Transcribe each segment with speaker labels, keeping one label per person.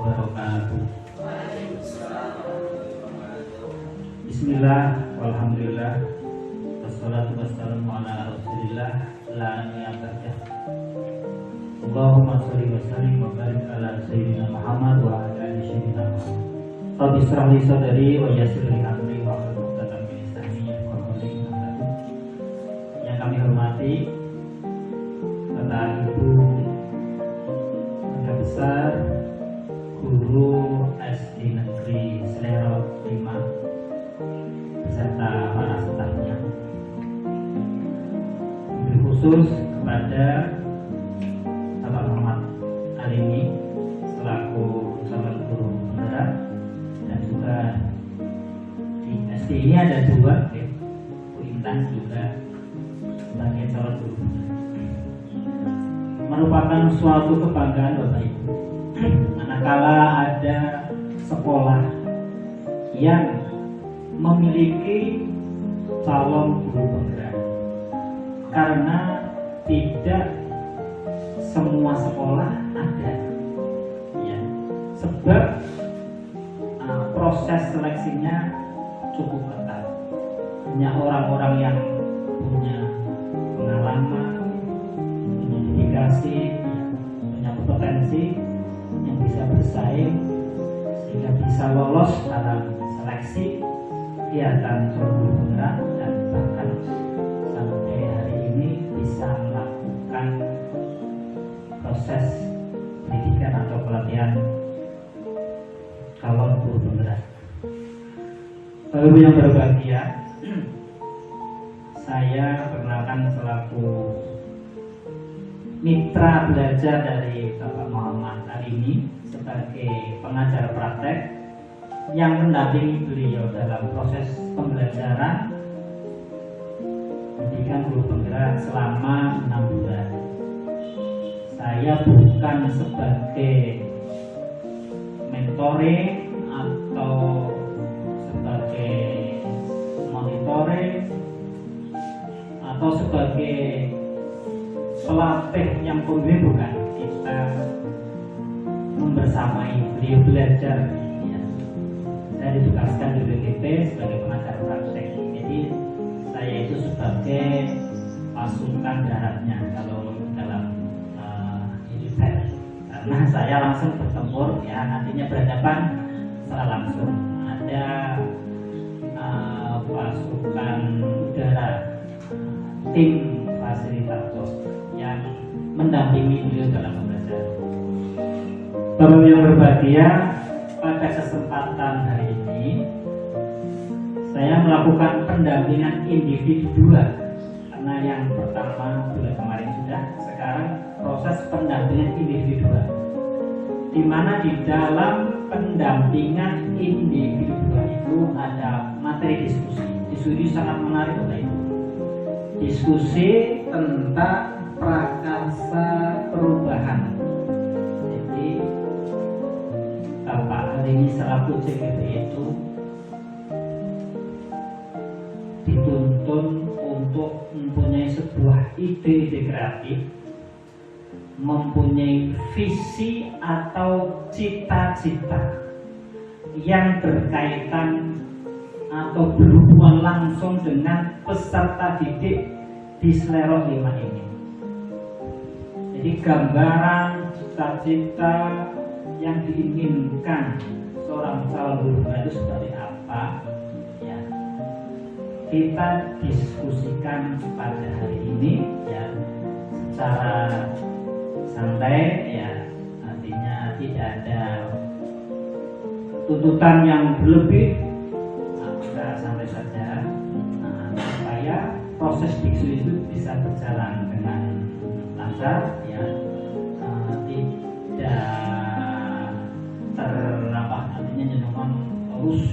Speaker 1: wabarakatuh. Bismillah, walhamdulillah, wassalatu wassalamu ala rasulillah, la niyabah. Allahumma sholli wa sallim wa barik ala sayyidina Muhammad wa ala ali sayyidina Muhammad. Rabbi shrah li sadri wa yassir li amri wa hlul 'uqdatam min lisani yafqahu qawli. Yang kami hormati Bapak Ibu Guru Besar Guru SD Negeri Slero 5 beserta para stafnya. Wabil khusus kepada Bapak Muhammad Alimi selaku calon guru penggerak, dan juga di SD ini ada dua, Bu Intan juga sebagai calon guru. Merupakan suatu kebanggaan Bapak Ibu manakala ada sekolah yang memiliki calon guru penggerak, karena tidak semua sekolah ada, ya. Sebab proses seleksinya cukup ketat. Hanya orang-orang yang punya pengalaman, punya dedikasi, punya kompetensi yang bisa bersaing sehingga bisa lolos dalam seleksi kegiatan calon guru penggerak, dan bahkan sampai hari ini bisa melakukan proses pendidikan atau pelatihan calon guru penggerak. Bapak Ibu yang berbahagia, saya perkenalkan selaku mitra belajar dari Bapak Muhammad Alimi sebagai pengajar praktek yang mendampingi beliau dalam proses pembelajaran pendidikan guru penggerak selama 6 bulan. Saya bukan sebagai mentore atau sebagai monitore atau sebagai pelatih yang pembimbing, bukan. Kita membersamai beliau belajar, ya. Saya ditugaskan di BGP sebagai pengajar praktek, jadi saya itu sebagai pasukan daratnya kalau dalam militer, karena saya langsung bertempur, ya, nantinya berhadapan secara langsung. Ada pasukan udara, tim fasilitator yang mendampingi beliau dalam pembelajaran. Bapak yang berbahagia, pada kesempatan hari ini saya melakukan pendampingan individual, karena yang pertama bulan kemarin sudah, sekarang proses pendampingan individual, di mana di dalam pendampingan individual itu ada materi diskusi. Diskusi sangat menarik Bapak Ibu. Diskusi tentang prakarsa perubahan. Jadi Bapak hari ini selaku CGP itu dituntun untuk mempunyai sebuah ide-ide kreatif, mempunyai visi atau cita-cita yang berkaitan atau berhubungan langsung dengan peserta didik di Slero 5 ini. Jadi gambaran cita-cita yang diinginkan seorang calon guru itu seperti apa, ya, kita diskusikan pada hari ini, ya, secara santai, ya, artinya tidak ada tuntutan yang berlebih, kita santai saja, supaya proses diskusi itu bisa berjalan dengan lancar, ya, tidak artinya jenengan harus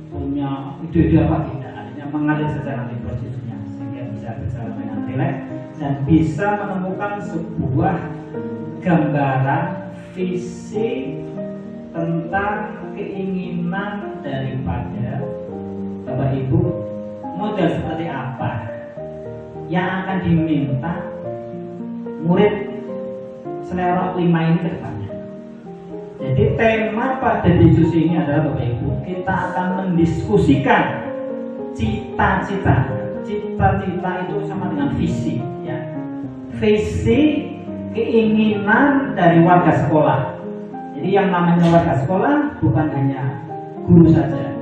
Speaker 1: punya ide apa, tidak, artinya mengalir secara nanti prosesnya sehingga bisa berjalan dengan rileks dan bisa menemukan sebuah gambaran visi tentang keinginan daripada Bapak Ibu, model seperti apa yang akan diminta murid Slero 5 ini ke depannya. Jadi Jadi tema pada diskusi ini adalah Bapak Ibu, kita akan mendiskusikan cita-cita. Cita-cita itu sama dengan visi, ya. Visi keinginan dari warga sekolah. Jadi yang namanya warga sekolah bukan hanya guru saja.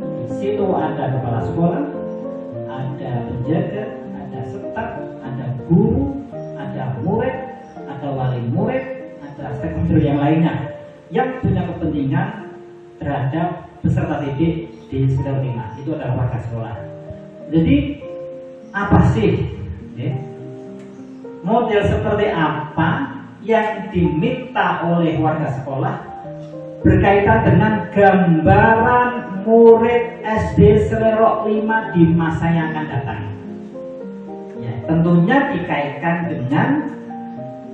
Speaker 1: Di situ ada kepala sekolah, ada penjaga, ada staf, ada guru, ada murid, ada wali murid, ada stakeholder yang lainnya yang punya kepentingan terhadap peserta didik di sekitar lingkungan. Itu adalah warga sekolah. Jadi apa sih model seperti apa yang diminta oleh warga sekolah berkaitan dengan gambaran murid SD Selerok 5 di masa yang akan datang? Ya, tentunya dikaitkan dengan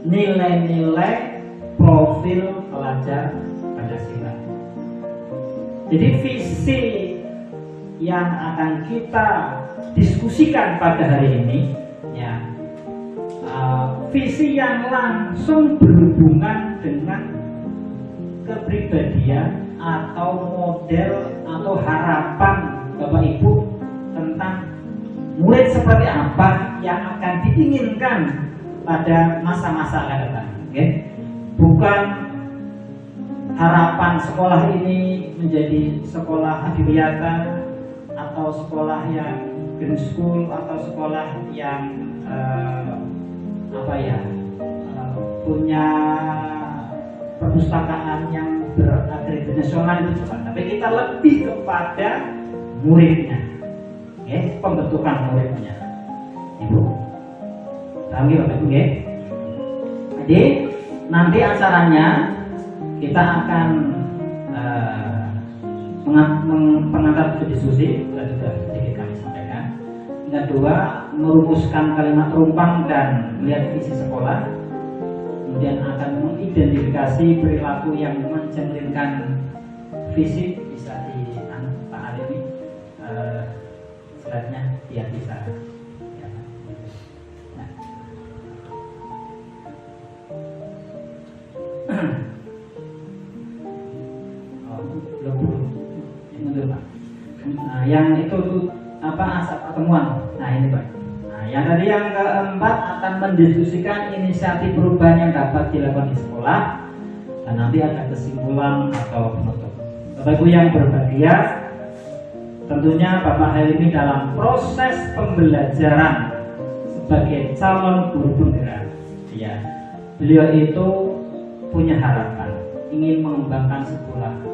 Speaker 1: nilai-nilai profil pelajar Pancasila. Jadi visi yang akan kita diskusikan pada hari ini, ya, visi yang langsung berhubungan dengan kepribadian atau model atau harapan Bapak Ibu tentang murid seperti apa yang akan diinginkan pada masa-masa akan datang. Bukan harapan sekolah ini menjadi sekolah adiwiyata atau sekolah yang green school atau sekolah yang punya perpustakaan yang berakreditasi nasional, itu bukan. Tapi kita lebih kepada muridnya, pembentukan muridnya. Ibu, paham ya Bapak Ibu? Jadi nanti acaranya kita akan pengantar diskusi, sudah sedikit kami sampaikan. Yang kedua, merumuskan kalimat rumpang dan melihat visi sekolah. Kemudian akan mengidentifikasi perilaku yang mencerminkan visi. Bisa di Pak Ali, slide-nya biar bisa. Yang itu asap pertemuan. Nah ini Pak. Nah yang tadi yang keempat akan mendiskusikan inisiatif perubahan yang dapat dilakukan di sekolah, dan nanti ada kesimpulan atau penutup. Bapak Ibu yang berbahagia, tentunya Bapak Helmi dalam proses pembelajaran sebagai calon guru penggerak, ya, beliau itu punya harapan ingin mengembangkan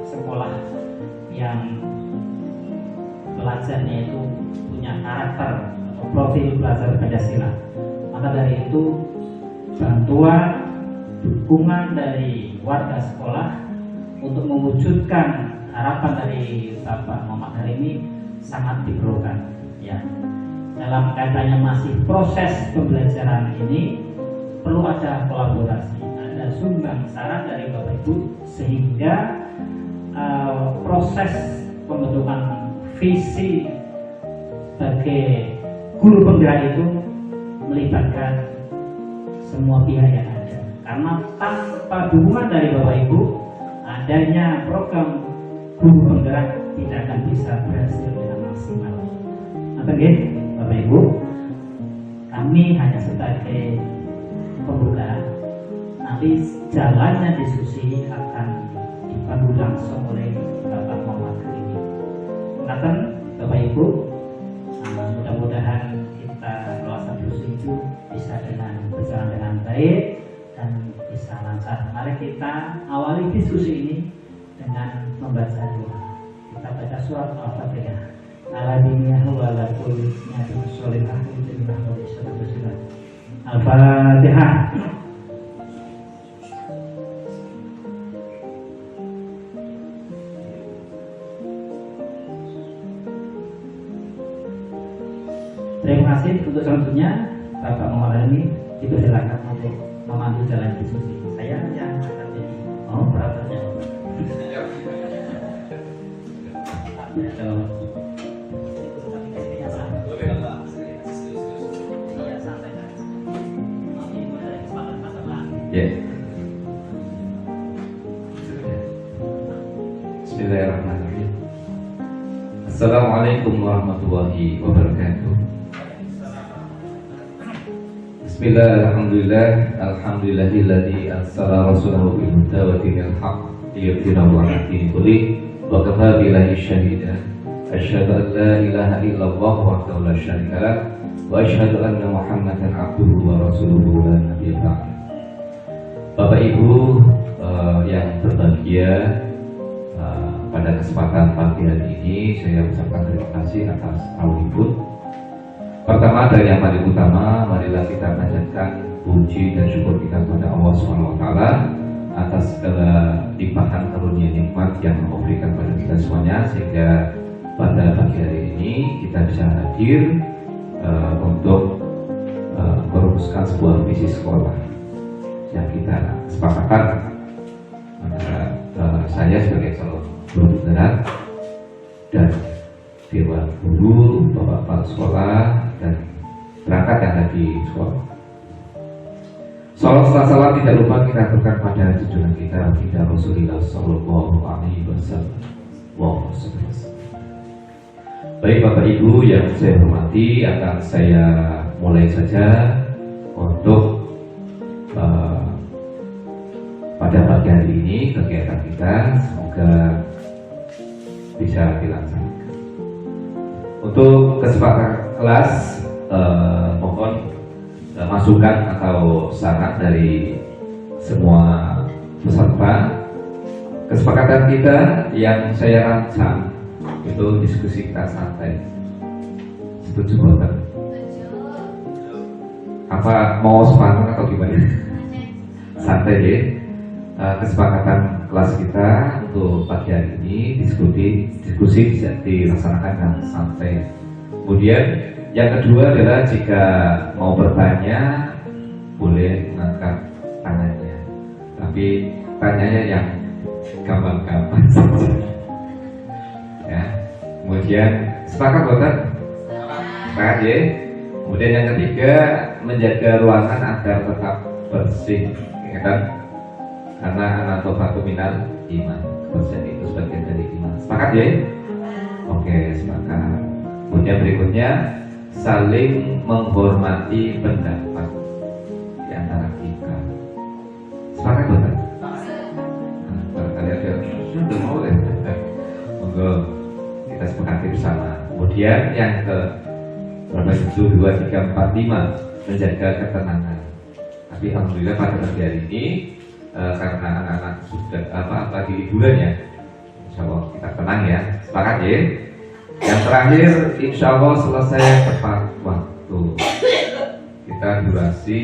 Speaker 1: sekolah yang pelajarnya itu punya karakter atau profil pelajar Pancasila. Maka dari itu bantuan, dukungan dari warga sekolah untuk mewujudkan harapan dari Bapak Muhammad Harimi sangat diperlukan. Ya, dalam kaitannya masih proses pembelajaran ini perlu ada kolaborasi, ada sumbang saran dari Bapak Ibu sehingga proses pembentukan visi sebagai guru penggerak itu melibatkan semua pihak yang ada. Karena tanpa dukungan dari Bapak Ibu, adanya program guru penggerak tidak akan bisa berhasil dengan maksimal. Oke, Bapak Ibu, kami hanya sebagai pembuka. Nanti jalannya diskusi akan dipandu langsung oleh Bapak Muhammad Harimi. Silakan Bapak Ibu, mudah-mudahan kita melaksanakan diskusi itu bisa berjalan dengan baik dan bisa lancar. Mari kita awali diskusi ini dengan membaca doa. Kita baca surat Al-Fatihah. Al-Fatihah. Terima kasih untuk selanjutnya Bapak Muhammad Harimi dipersilakan untuk memandu jalan diskusi. Saya yang akan jadi operatornya.
Speaker 2: Bismillahirrahmanirrahim. Assalamualaikum warahmatullahi wabarakatuh. Bismillahirrahmanirrahim. Alhamdulillahilladzi arsala rasulahu bil huda wa dinil haqq liyudhhirahu 'ala dini kulli wa kafaa billahi shahida. Asyhadu an la ilaha illallah wahdahu la syarika lah wa asyhadu anna Muhammadan abduhu wa rasuluhu la nabiyya ba'd. Bapak Ibu yang berbahagia, pada kesempatan pagi hari ini saya ucapkan terima kasih atas audibut. Pertama dan yang paling utama, marilah kita panjatkan puji dan syukur kita kepada Allah SWT atas segala limpahan karunia nikmat yang memberikan pada kita semuanya, sehingga pada pagi hari ini kita bisa hadir untuk merumuskan sebuah visi sekolah yang kita sepakatkan antara saya sebagai calon guru beneran dan dewan guru, bapak kepala sekolah dan perangkat yang ada di sekolah. Salam tidak lupa kita aturkan pada junjungan kita Baginda Rasulullah Sallallahu Alaihi Wasallam. Baik Bapak Ibu yang saya hormati, akan saya mulai saja untuk pada pagi hari ini kegiatan kita, semoga bisa dilaksanakan. Untuk kesepakatan kelas, mohon masukan atau saran dari semua peserta. Kesepakatan kita yang saya rancang itu diskusi kita santai. Setuju Bapak? Apa mau semangat atau gimana? Santai ya. Kesepakatan kelas kita untuk pagi hari ini diskusi bisa dilaksanakan dengan santai. Kemudian yang kedua adalah jika mau bertanya boleh mengangkat tangannya, tapi tanyanya yang gampang-gampang saja. Ya. Kemudian sepakat Bapak? Sepakat ya. Kemudian yang ketiga, menjaga ruangan agar tetap bersih, ya kan? Karena anatofatu minal iman, kebersihan itu sebagian dari iman. Sepakat ya? Oke, sepakat. Kemudian berikutnya, saling menghormati pendapat di antara kita. Sepakat Bapak? Barangkali ada sudah mau ya? Monggo kita sepakati bersama. Kemudian yang ke berapa itu 2, 3, 4, 5, menjaga ketenangan. Tapi alhamdulillah pada pagi hari ini karena anak-anak sudah lagi liburan ya, insya Allah kita tenang ya. Sepakat ya. Yang terakhir, insya Allah selesai tepat waktu. Kita durasi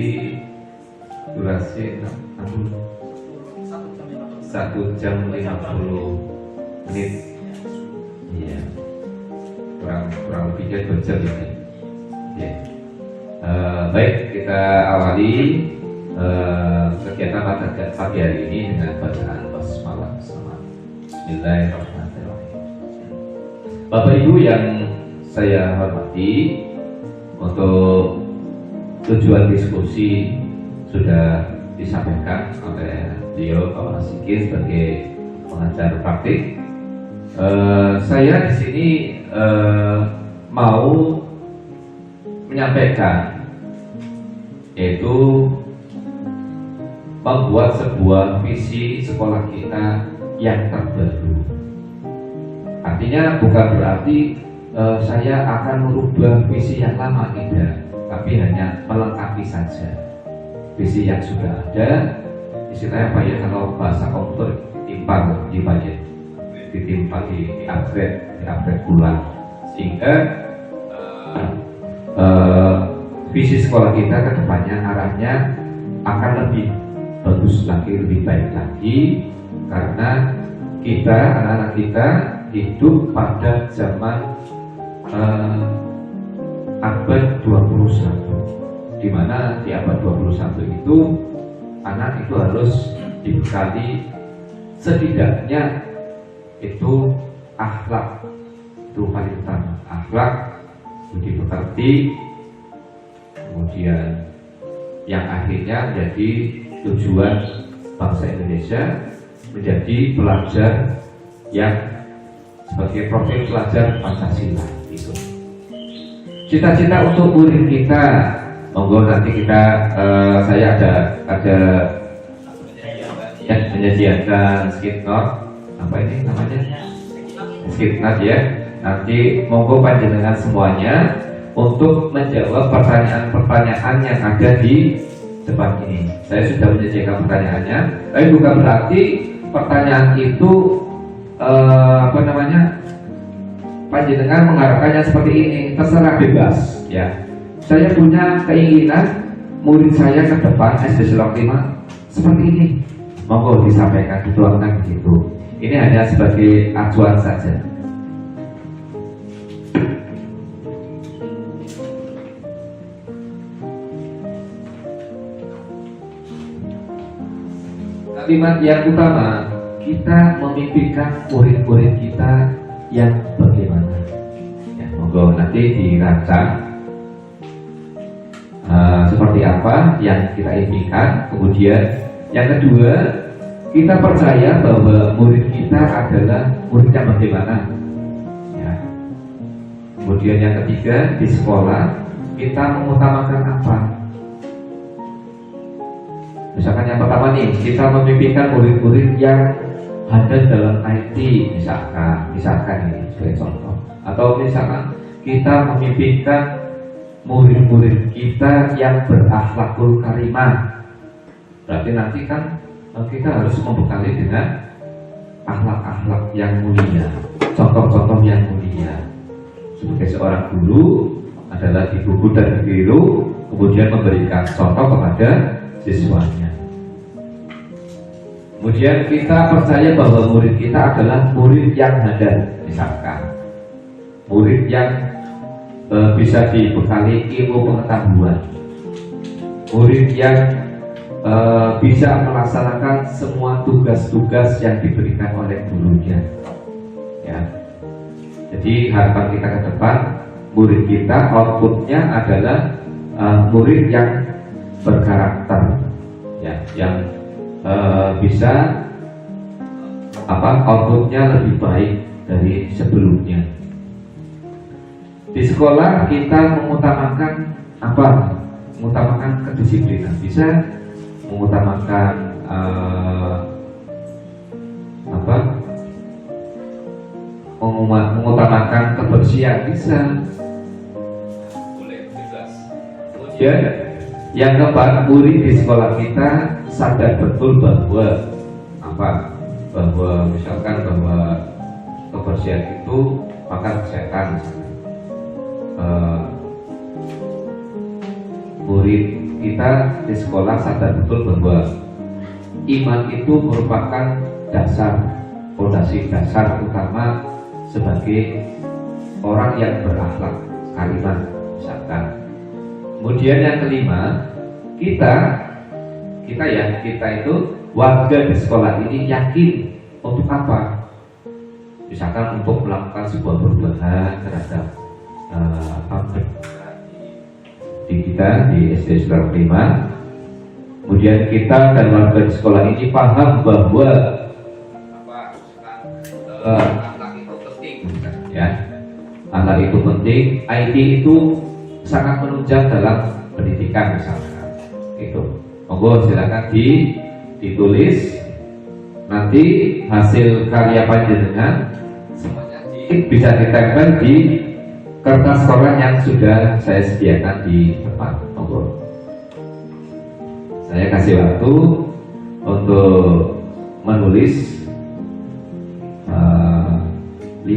Speaker 2: 1 jam 50 menit. Iya. Kurang lebihnya 2 jam ini. Ya. Baik, kita awali kegiatan pada pagi hari ini dengan bacaan basmalah bersama. Bismillahirrahmanirrahim. Bapak Ibu yang saya hormati, untuk tujuan diskusi sudah disampaikan oleh beliau Pak Sikir sebagai pengajar praktik. Saya di sini mau menyampaikan, yaitu membuat sebuah visi sekolah kita yang terbaru. Artinya bukan berarti saya akan merubah visi yang lama, tidak, tapi hanya melengkapi saja visi yang sudah ada. Istilahnya apa ya, kalau bahasa komputer timpal di upgrade ulang, sehingga visi sekolah kita ke depannya arahnya akan lebih bagus lagi, lebih baik lagi, karena kita, anak-anak kita hidup pada zaman abad 21, di mana di abad 21 itu anak itu harus dibekali setidaknya itu akhlak, itu paling utama, akhlak, budi pekerti, kemudian yang akhirnya menjadi tujuan bangsa Indonesia menjadi pelajar yang sebagai profil pelajar Pancasila itu. Cita-cita untuk murid kita, monggo nanti kita saya ada yang menyediakan skitnote, apa ini namanya? Skitnote ya. Nanti monggo panjenengan semuanya untuk menjawab pertanyaan-pertanyaan yang ada di depan ini. Saya sudah menyediakan pertanyaannya, tapi bukan berarti pertanyaan itu panjenengan mengharapkannya seperti ini, terserah bebas ya. Saya punya keinginan murid saya ke depan SD Selok 5 seperti ini, monggo disampaikan, dituangkan begitu. Ini hanya sebagai acuan saja. Kalimat yang utama, kita memimpikan murid-murid kita yang bagaimana ya, monggo nanti dirancang seperti apa yang kita impikan. Kemudian yang kedua, kita percaya bahwa murid kita adalah murid yang bagaimana ya. Kemudian yang ketiga, di sekolah kita mengutamakan apa. Misalkan yang pertama nih, kita memimpikan murid-murid yang ada dalam IT, misalkan ini sebagai contoh. Atau misalkan kita memimpikan murid-murid kita yang berakhlakul karimah. Berarti nanti kan kita harus membekali dengan akhlak-akhlak yang mulia, contoh-contoh yang mulia. Sebagai seorang guru adalah digugu dan ditiru, kemudian memberikan contoh kepada siswanya. Kemudian kita percaya bahwa murid kita adalah murid yang hadar, misalkan murid yang bisa dibekali ilmu pengetahuan, murid yang bisa melaksanakan semua tugas-tugas yang diberikan oleh gurunya ya. Jadi harapan kita ke depan, murid kita outputnya adalah murid yang berkarakter ya, yang bisa outputnya lebih baik dari sebelumnya. Di sekolah kita mengutamakan apa? Mengutamakan kedisiplinan, bisa mengutamakan mengutamakan kebersihan, bisa. Kemudian yang keempat, murid di sekolah kita sadar betul bahwa misalkan bahwa kebersihan itu maka kesehatan. Murid kita di sekolah sadar betul bahwa iman itu merupakan fondasi dasar utama sebagai orang yang berakhlak karimah, misalkan. Kemudian yang kelima, kita itu warga di sekolah ini yakin untuk apa? Misalkan untuk melakukan sebuah perubahan terhadap di kita di SD Selok 5. Kemudian kita dan warga di sekolah ini paham bahwa akhlak itu penting ya. Akhlak itu penting, IT itu sangat menunjang dalam pendidikan misalkan. Itu. Monggo silakan ditulis. Nanti hasil karya panjenengan semuanya bisa ditempel di kertas koran yang sudah saya sediakan di depan. Monggo. Saya kasih waktu untuk menulis 5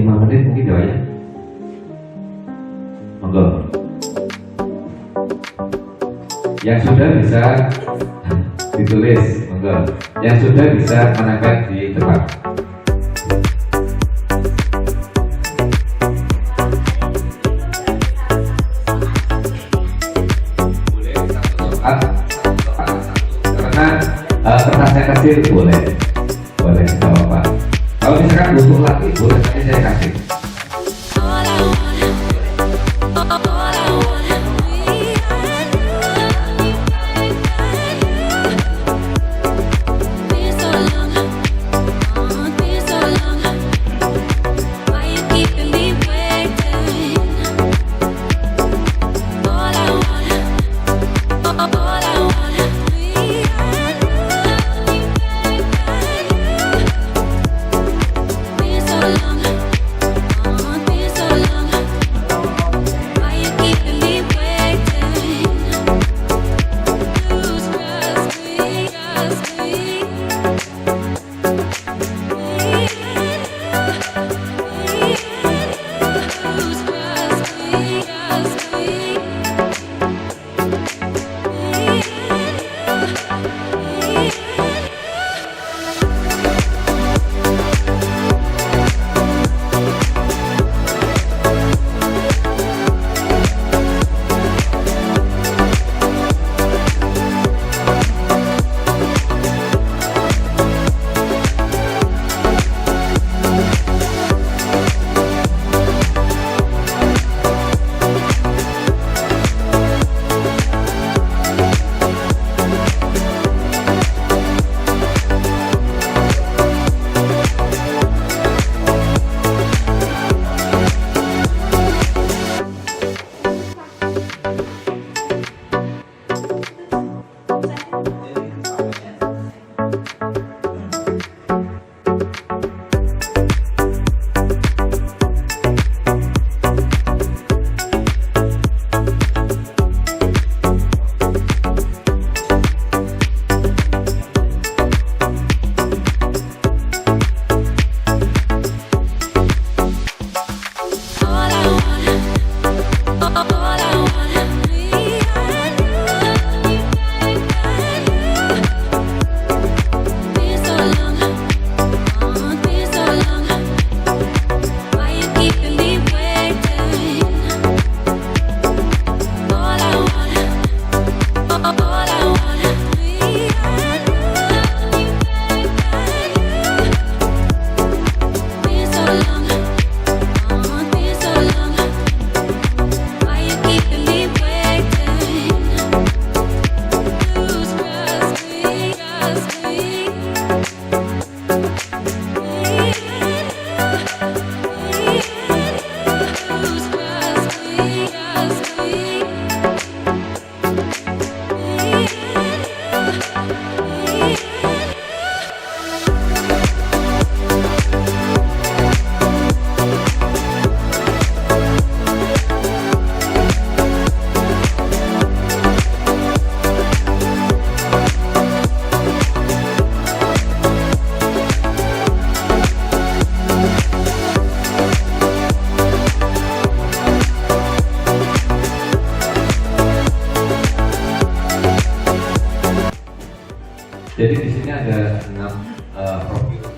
Speaker 2: menit mungkin ya. Monggo. Yang sudah bisa ditulis, monggo. Yang sudah bisa menempel di depan. Boleh satu soal, karena kertasnya kecil boleh, nggak apa-apa. Kalau misalkan butuh lagi, boleh saya kasih.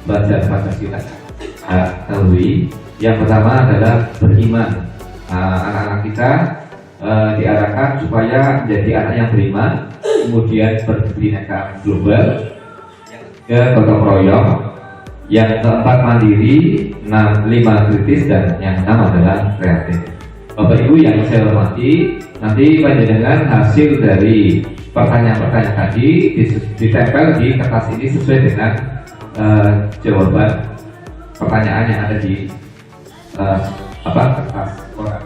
Speaker 2: pelajaran Pancasila ketahui. Yang pertama adalah beriman. Anak-anak kita diarahkan supaya menjadi anak yang beriman, kemudian berbhinneka global, yang ketiga gotong royong, yang keempat mandiri, 5 kritis, dan yang 6 adalah kreatif. Bapak Ibu yang saya hormati, nanti panjenengan hasil dari pertanyaan-pertanyaan tadi ditempel di kertas ini sesuai dengan jawaban pertanyaan yang ada di kertas koran.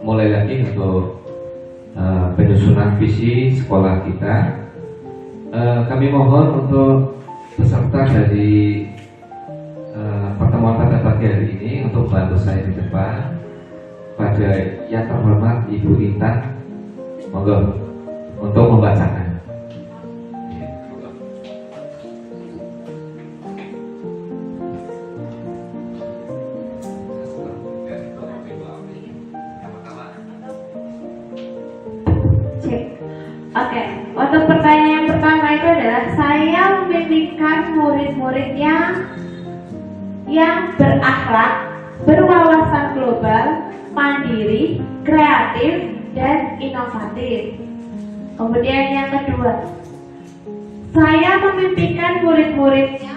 Speaker 2: mulai lagi untuk penyusunan visi sekolah kita. Kami mohon untuk peserta dari pertemuan pada pagi hari ini untuk bantu saya di depan. Pada yang terhormat Ibu Intan, monggo untuk membacakan.
Speaker 3: Oke, untuk pertanyaan yang pertama itu adalah saya membimbingkan murid-murid yang berakhlak, berwawasan global, mandiri, kreatif, dan inovatif. Kemudian yang kedua, saya memimpikan murid-muridnya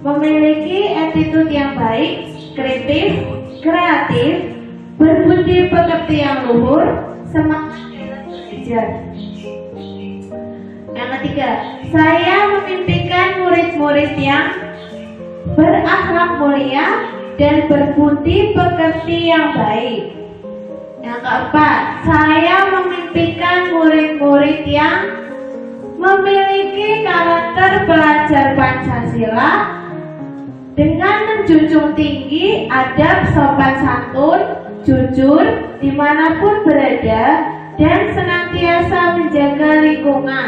Speaker 3: memiliki attitude yang baik, kritis, kreatif, berbudi pekerti yang luhur, semangat dalam belajar. Yang ketiga, saya memimpikan murid-murid yang berakhlak mulia dan berbudi pekerti yang baik. Yang keempat, saya memimpikan murid-murid yang memiliki karakter pelajar Pancasila dengan menjunjung tinggi adab sopan santun, jujur dimanapun berada, dan senantiasa menjaga lingkungan.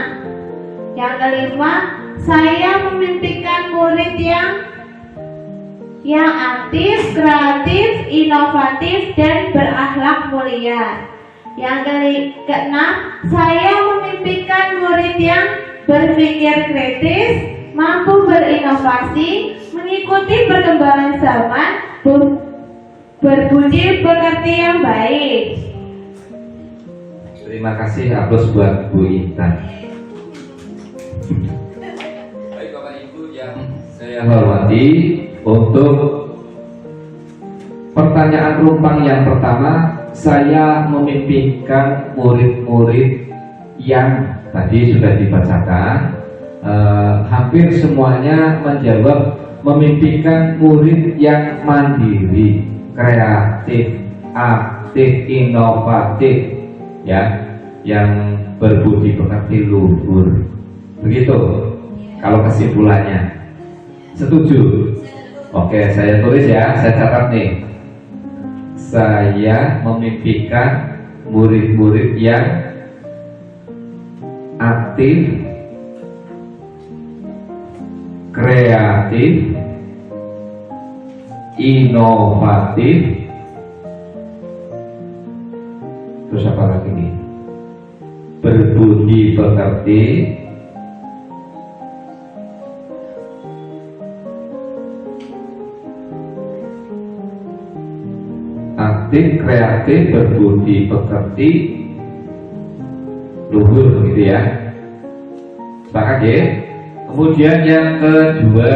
Speaker 3: Yang kelima, saya memimpikan murid yang aktif, kreatif, inovatif, dan berakhlak mulia. Yang keenam, saya memimpikan murid yang berpikir kritis, mampu berinovasi, mengikuti perkembangan zaman, berbudi pekerti yang baik.
Speaker 2: Terima kasih, aplaus buat Bu Intan. Baik Bapak Ibu yang saya hormati, untuk pertanyaan rumpang yang pertama, saya memimpikan murid-murid yang tadi sudah dibacakan. Hampir semuanya menjawab memimpikan murid yang mandiri, kreatif, aktif, inovatif, ya, yang berbudi pekerti luhur. Begitu kalau kesimpulannya. Setuju? Oke, saya tulis ya, saya catat nih. Saya memimpikan murid-murid yang aktif, kreatif, inovatif. Terus apa lagi nih? Berbudi pekerti, aktif, kreatif, berbudi pekerti, luhur, gitu ya. Sepakat ya? Kemudian yang kedua,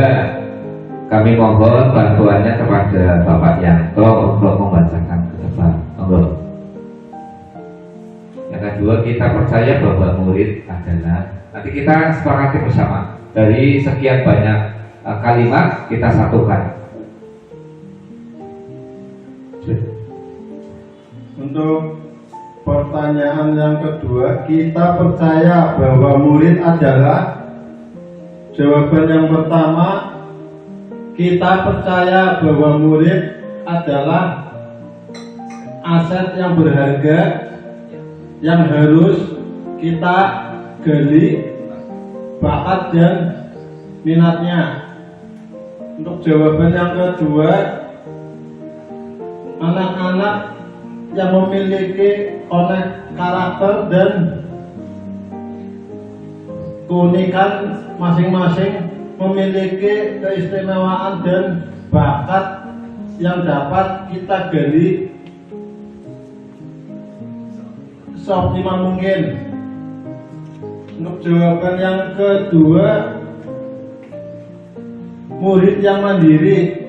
Speaker 2: kami mohon bantuannya kepada Bapak Yanto untuk membacakan ke depan. Monggo. Yang kedua, kita percaya bahwa murid adalah, nanti kita sepakati bersama dari sekian banyak kalimat kita satukan.
Speaker 4: Untuk pertanyaan yang kedua, kita percaya bahwa murid adalah. Jawaban yang pertama, kita percaya bahwa murid adalah aset yang berharga yang harus kita gali bakat dan minatnya. Untuk jawaban yang kedua, anak-anak yang memiliki karakter dan keunikan masing-masing memiliki keistimewaan dan bakat yang dapat kita gali seoptimal mungkin. Untuk jawaban yang kedua, murid yang mandiri.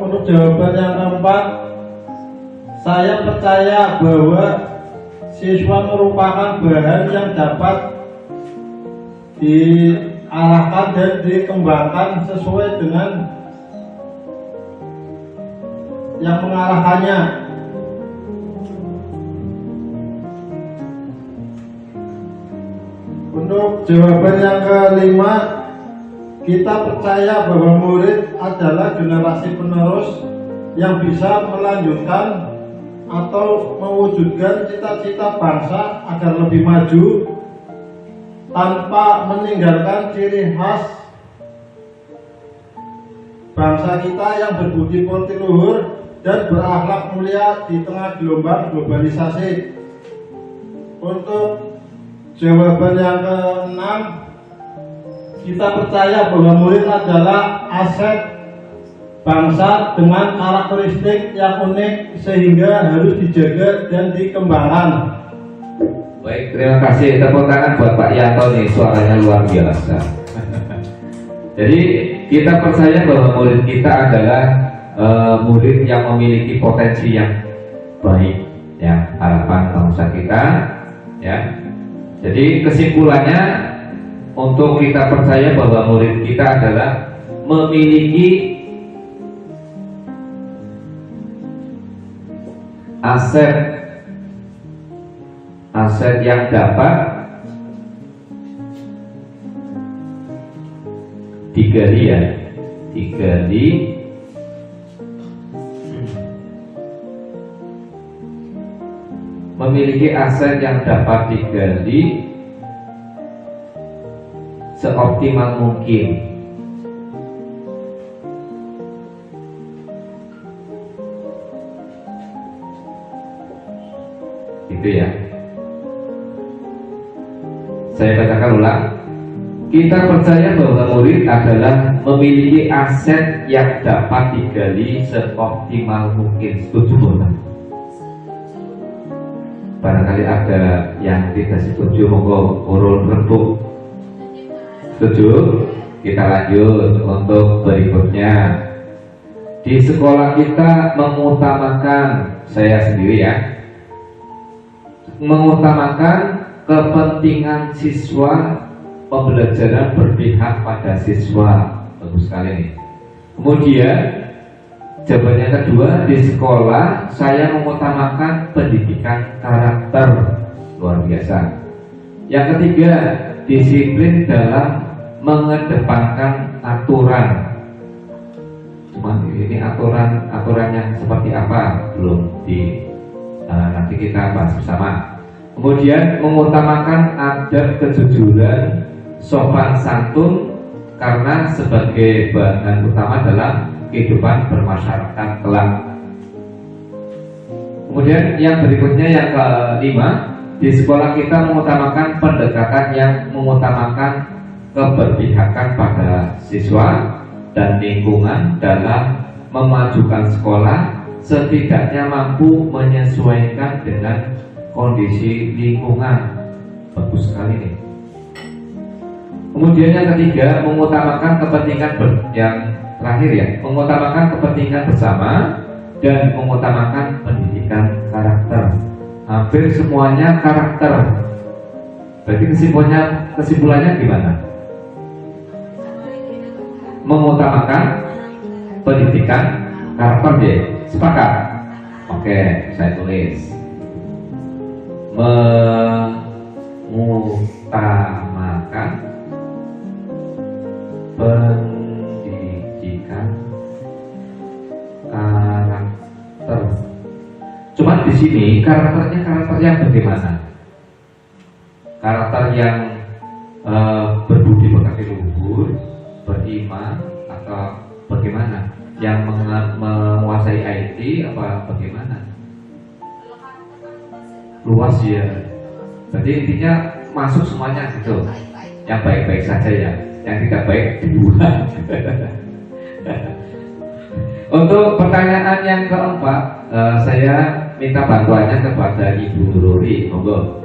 Speaker 4: Untuk jawaban yang keempat, saya percaya bahwa siswa merupakan bahan yang dapat diarahkan dan dikembangkan sesuai dengan yang mengalahkannya. Untuk jawaban yang kelima, kita percaya bahwa murid adalah generasi penerus yang bisa melanjutkan atau mewujudkan cita-cita bangsa agar lebih maju tanpa meninggalkan ciri khas bangsa kita yang berbudi pekerti luhur dan berakhlak mulia di tengah gelombang globalisasi. Untuk jawaban yang keenam, kita percaya bahwa murid adalah aset bangsa dengan karakteristik yang unik sehingga harus dijaga dan dikembangkan.
Speaker 2: Baik, terima kasih. Tepuk tangan buat Pak Yanto nih, suaranya luar biasa. Jadi kita percaya bahwa murid kita adalah murid yang memiliki potensi yang baik, ya, harapan bangsa kita, ya. Jadi kesimpulannya, untuk kita percaya bahwa murid kita adalah memiliki aset yang dapat digali memiliki aset yang dapat digali seoptimal mungkin. Gitu ya. Saya bacakan ulang. Kita percaya bahwa murid adalah memiliki aset yang dapat digali seoptimal mungkin. Setuju bukan? Barangkali ada yang tidak setuju, monggo urun rembuk. Setuju? Kita lanjut untuk berikutnya. Di sekolah kita mengutamakan, saya sendiri ya, mengutamakan kepentingan siswa, pembelajaran berpihak pada siswa. Bagus sekali nih. Kemudian jawaban yang kedua, di sekolah saya mengutamakan pendidikan karakter. Luar biasa. Yang ketiga, disiplin dalam mengedepankan aturan. Cuma ini aturan yang seperti apa belum nanti kita bahas bersama. Kemudian mengutamakan adab kejujuran, sopan santun, karena sebagai bahan utama dalam kehidupan bermasyarakat kelak. Kemudian yang berikutnya, yang kelima, di sekolah kita mengutamakan pendekatan yang mengutamakan keberpihakan pada siswa dan lingkungan dalam memajukan sekolah, setidaknya mampu menyesuaikan dengan kondisi lingkungan. Bagus sekali nih. Kemudian yang ketiga, mengutamakan kepentingan yang terakhir ya, mengutamakan kepentingan bersama dan mengutamakan pendidikan karakter. Hampir semuanya karakter. Berarti kesimpulannya gimana? Mengutamakan pendidikan karakter deh. Sepakat? Oke, saya tulis. Mengutamakan pendidikan karakter. Cuma di sini karakternya karakter yang bagaimana? Karakter yang berbudi pekerti luhur, beriman, atau bagaimana? Yang menguasai IT apa bagaimana? Luas ya. Berarti intinya masuk semuanya gitu. Yang baik-baik saja ya, yang tidak baik dibuang. Untuk pertanyaan yang keempat, saya minta bantuannya kepada Ibu Nururi, monggo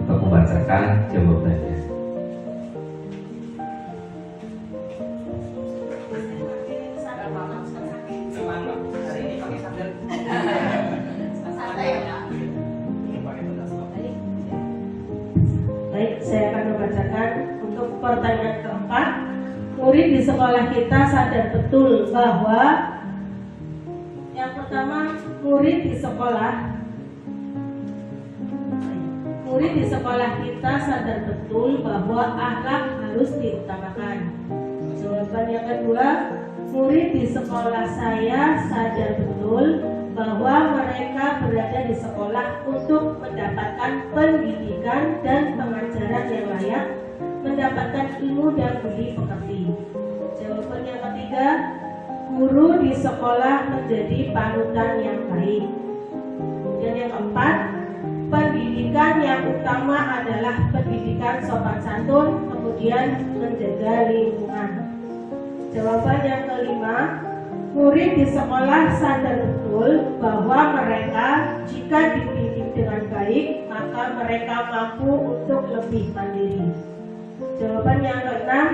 Speaker 2: untuk membacakan jawabannya.
Speaker 5: Baik, saya akan membacakan untuk pertanyaan keempat. Murid di sekolah kita sadar betul bahwa yang pertama, murid di sekolah kita sadar betul bahwa akhlak harus diutamakan. Jawaban yang kedua, murid di sekolah saya sadar betul bahwa mereka berada di sekolah untuk mendapatkan pendidikan dan pengajaran yang layak, mendapatkan ilmu dan budi pekerti. Jawaban yang ketiga, guru di sekolah menjadi panutan yang baik. Dan yang keempat, pendidikan yang utama adalah pendidikan sopan santun, kemudian menjaga lingkungan. Jawaban yang kelima, murid di sekolah sadar betul bahwa mereka jika dididik dengan baik, maka mereka mampu untuk lebih mandiri. Jawaban yang keenam,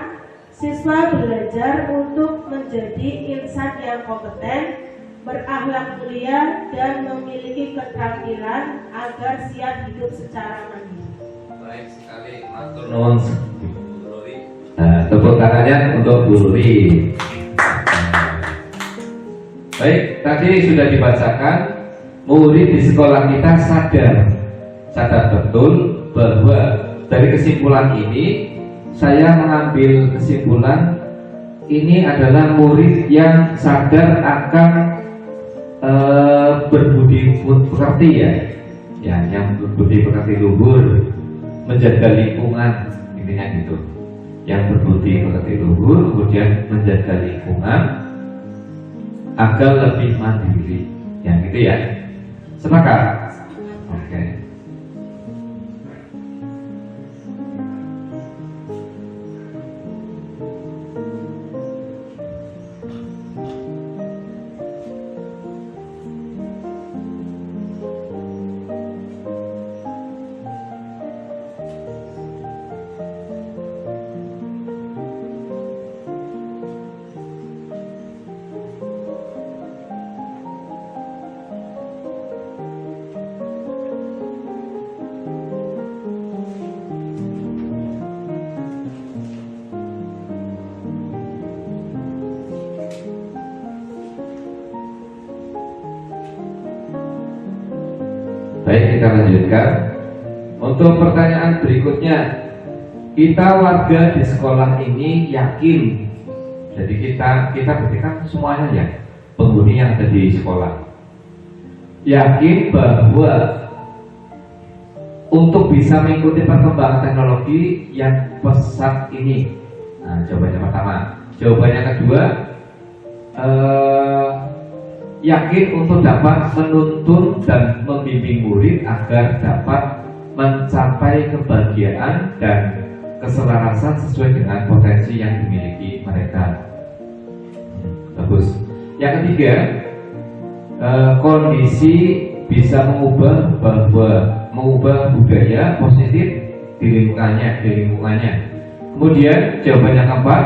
Speaker 5: siswa belajar untuk menjadi insan yang kompeten, berakhlak mulia, dan memiliki keterampilan agar siap hidup secara mandiri.
Speaker 2: Baik sekali, matur nuwun Bu Luri. Nah, tepuk tangannya untuk Bu Luri. Baik, tadi sudah dibacakan, murid di sekolah kita sadar betul bahwa dari kesimpulan ini saya mengambil kesimpulan ini adalah murid yang sadar akan berbudi pekerti ya, yang berbudi pekerti luhur, menjaga lingkungan, intinya gitu. Yang berbudi pekerti luhur, kemudian menjaga lingkungan agar lebih mandiri, yang gitu ya. Sepakat? Oke. Baik, kita lanjutkan. Untuk pertanyaan berikutnya, kita warga di sekolah ini yakin, jadi kita berarti kan semuanya ya, penghuni yang ada di sekolah, yakin bahwa untuk bisa mengikuti perkembangan teknologi yang pesat ini. Nah, jawabannya pertama. Jawabannya kedua, yakin untuk dapat menuntun dan membimbing murid agar dapat mencapai kebahagiaan dan keselarasan sesuai dengan potensi yang dimiliki mereka. Bagus. Yang ketiga, kondisi bisa mengubah budaya positif di lingkungannya. Kemudian jawaban yang keempat,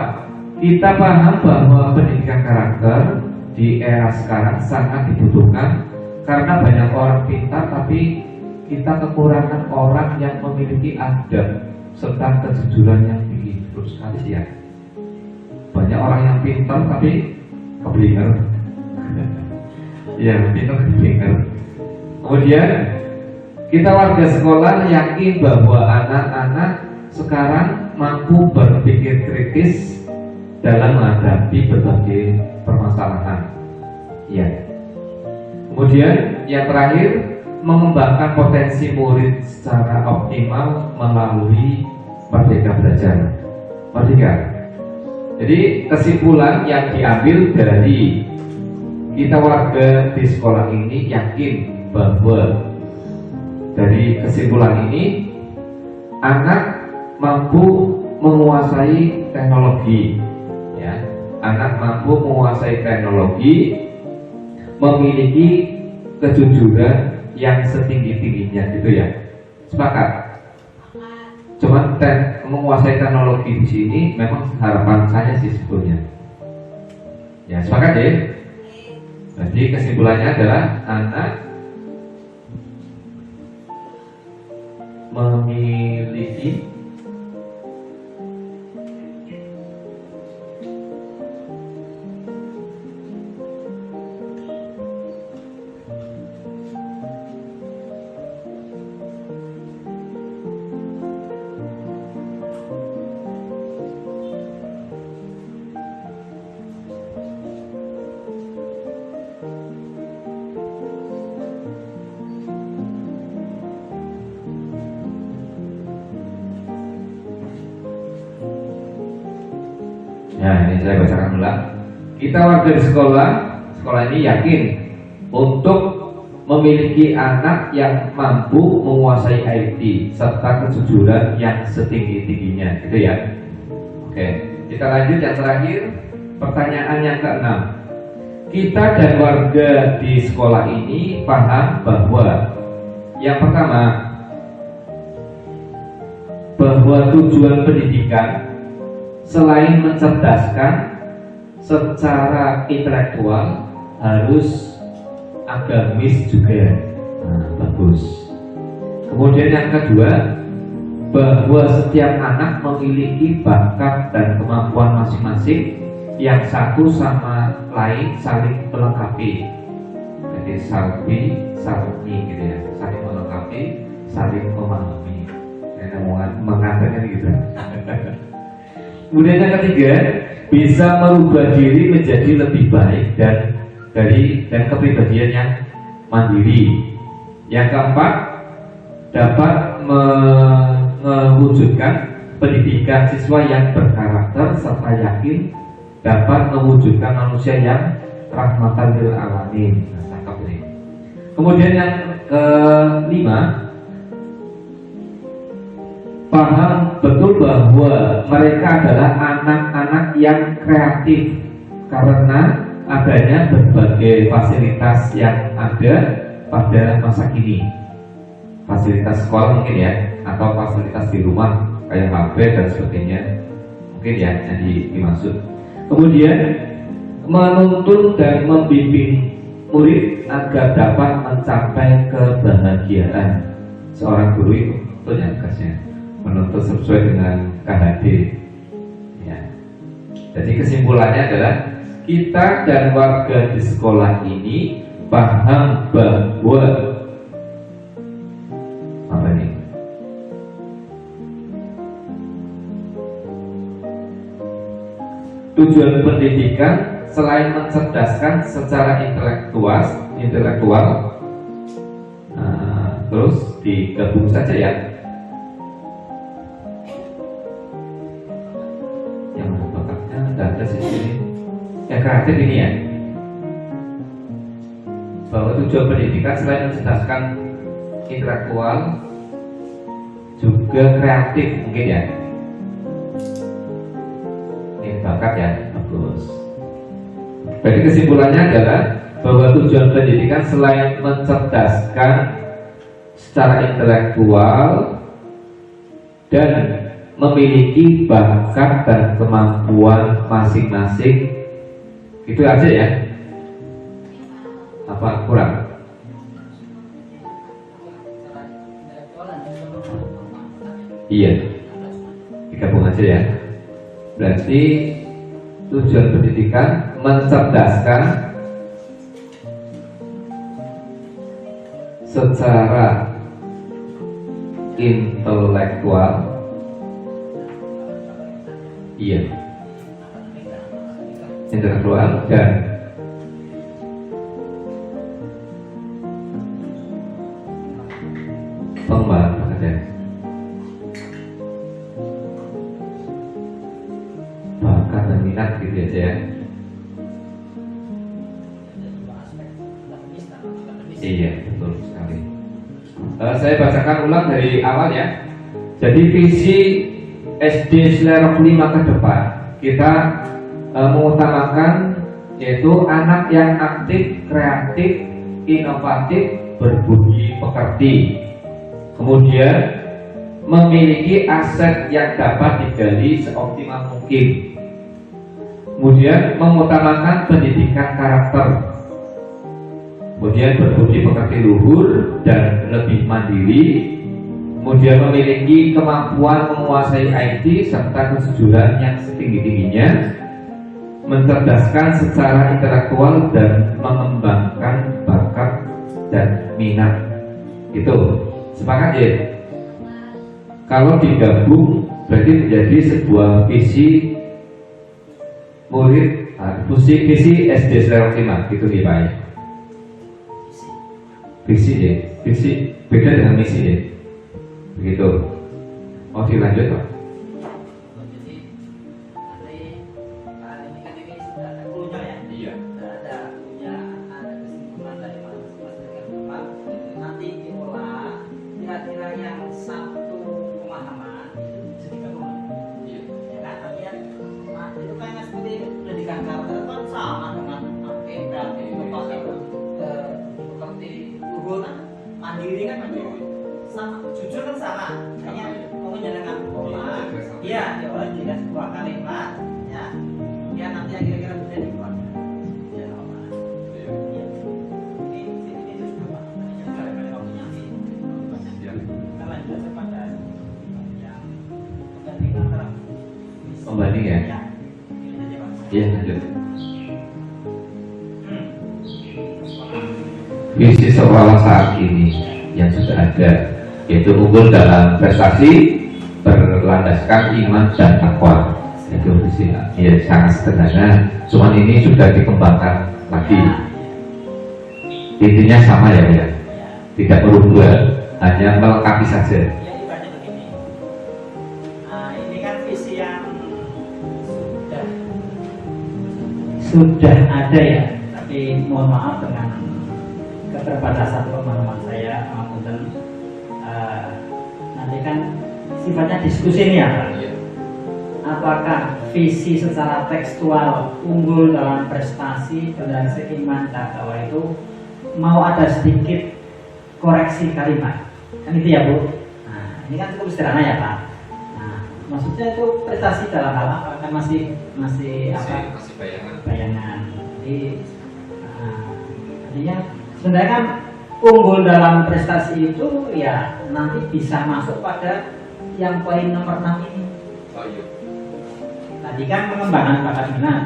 Speaker 2: kita paham bahwa pendidikan karakter di era sekarang sangat dibutuhkan karena banyak orang pintar, tapi kita kekurangan orang yang memiliki adab serta kejujuran yang tinggi. Terus sekali sih ya, banyak orang yang pintar tapi keblinger. Ya, pintar keblinger. Kemudian kita warga sekolah yakin bahwa anak-anak sekarang mampu berpikir kritis dalam menghadapi berbagai permasalahan. Ya. Kemudian yang terakhir, mengembangkan potensi murid secara optimal melalui Merdeka Belajar. Merdeka. Jadi kesimpulan yang diambil dari kita warga di sekolah ini yakin bahwa dari kesimpulan ini anak mampu menguasai teknologi. Ya, anak mampu menguasai teknologi, memiliki kejujuran yang setinggi-tingginya, gitu ya. Sepakat? Cuman menguasai teknologi di sini memang harapan saya sih sebetulnya. Ya, sepakat ya? Jadi kesimpulannya adalah anak memiliki Nah, ini saya bacakan ulang. Kita warga di sekolah ini yakin untuk memiliki anak yang mampu menguasai IT serta kejujuran yang setinggi-tingginya, gitu ya. Oke, kita lanjut yang terakhir, pertanyaan yang ke-6. Kita dan warga di sekolah ini paham bahwa yang pertama, bahwa tujuan pendidikan selain mencerdaskan secara intelektual harus agamis juga. Nah, bagus. Kemudian yang kedua, bahwa setiap anak memiliki bakat dan kemampuan masing-masing yang satu sama lain saling melengkapi. Jadi salbi gitu ya, saling melengkapi, saling memahami. Saya mengatakan gitu. Kemudian yang ketiga, bisa merubah diri menjadi lebih baik dan kepribadian yang mandiri. Yang keempat, dapat mewujudkan pendidikan siswa yang berkarakter serta yakin dapat mewujudkan manusia yang rahmatan lil alamin. Cakep ini. Kemudian yang kelima, paham betul bahwa mereka adalah anak-anak yang kreatif karena adanya berbagai fasilitas yang ada pada masa kini. Fasilitas sekolah mungkin ya, atau fasilitas di rumah kayak HP dan sebagainya, mungkin ya yang dimaksud. Kemudian menuntun dan membimbing murid agar dapat mencapai kebahagiaan. Seorang guru itu tugasnya menuntut sesuai dengan KHD ya. Jadi kesimpulannya adalah kita dan warga di sekolah ini paham bahwa apa nih? Tujuan pendidikan selain mencerdaskan secara intelektual, terus digabung saja ya. Ada sisi yang kreatif ini ya, bahwa tujuan pendidikan selain mencerdaskan intelektual juga kreatif mungkin ya. Ini bakat ya, bagus. Jadi kesimpulannya adalah bahwa tujuan pendidikan selain mencerdaskan secara intelektual dan memiliki bakat dan kemampuan masing-masing. Itu aja ya? Apa kurang? Iya, digabung aja ya. Berarti tujuan pendidikan mencerdaskan secara intelektual. Iya, intelektual dan pengembangan pekerjaan. Bakat dan minat gitu aja ya. Iya, betul sekali. Saya bacakan ulang dari awal ya. Jadi visi SD Selerok 5 ke depan kita mengutamakan yaitu anak yang aktif, kreatif, inovatif, berbudi pekerti. Kemudian memiliki aset yang dapat digali seoptimal mungkin. Kemudian mengutamakan pendidikan karakter. Kemudian berbudi pekerti luhur dan lebih mandiri. Kemudian memiliki kemampuan menguasai IT serta kejujuran yang setinggi-tingginya, mencerdaskan secara intelektual dan mengembangkan bakat dan minat. Itu sepakat ya? Kalau digabung berarti menjadi sebuah visi murid, visi SD Selerok 5 gitu nih Pak. Visi ya, visi beda dengan misi ya. Begitu. Mau dilanjut Pak?
Speaker 6: mandiri kan sama, jujur kan sama, hanya menyenangkan koma, iya, ya Allah tidak sebuah kalimat, ya, ya nanti yang kira-kira bisa dikeluarkan, ya Allah, ya, ini juga Pak, yang kali-kali waktunya nanti, kita lanjut kepada yang pendampingan antara
Speaker 2: Pembanding ya?
Speaker 6: ya, ini saja Pak.
Speaker 2: Iya, lanjut. Visi sekolah saat ini yang sudah ada, yaitu unggul dalam prestasi berlandaskan iman dan takwa. Itu visi ya, sangat sederhana, cuman ini sudah dikembangkan lagi. Intinya sama ya, ya. Tidak berubah, hanya melengkapi saja.
Speaker 6: Ya ibaratnya begini. Nah, ini kan visi yang
Speaker 1: Sudah ada ya, tapi mohon maaf dengan keterbatasan pemahaman saya, Punten. Nanti kan sifatnya diskusi nih ya, Pak. Apakah visi secara tekstual unggul dalam prestasi berdasarkan iman takwa itu mau ada sedikit koreksi kalimat, kan itu ya Bu? Nah, ini kan cukup sederhana ya Pak. Nah, maksudnya itu prestasi dalam hal apa? Kan masih apa?
Speaker 2: Masih bayangan.
Speaker 1: Bayangan. Jadi artinya sebenarnya kan unggul dalam prestasi itu ya nanti bisa masuk pada yang poin nomor 6 ini.
Speaker 2: Oh iya.
Speaker 1: Tadi kan pengembangan bakat minat.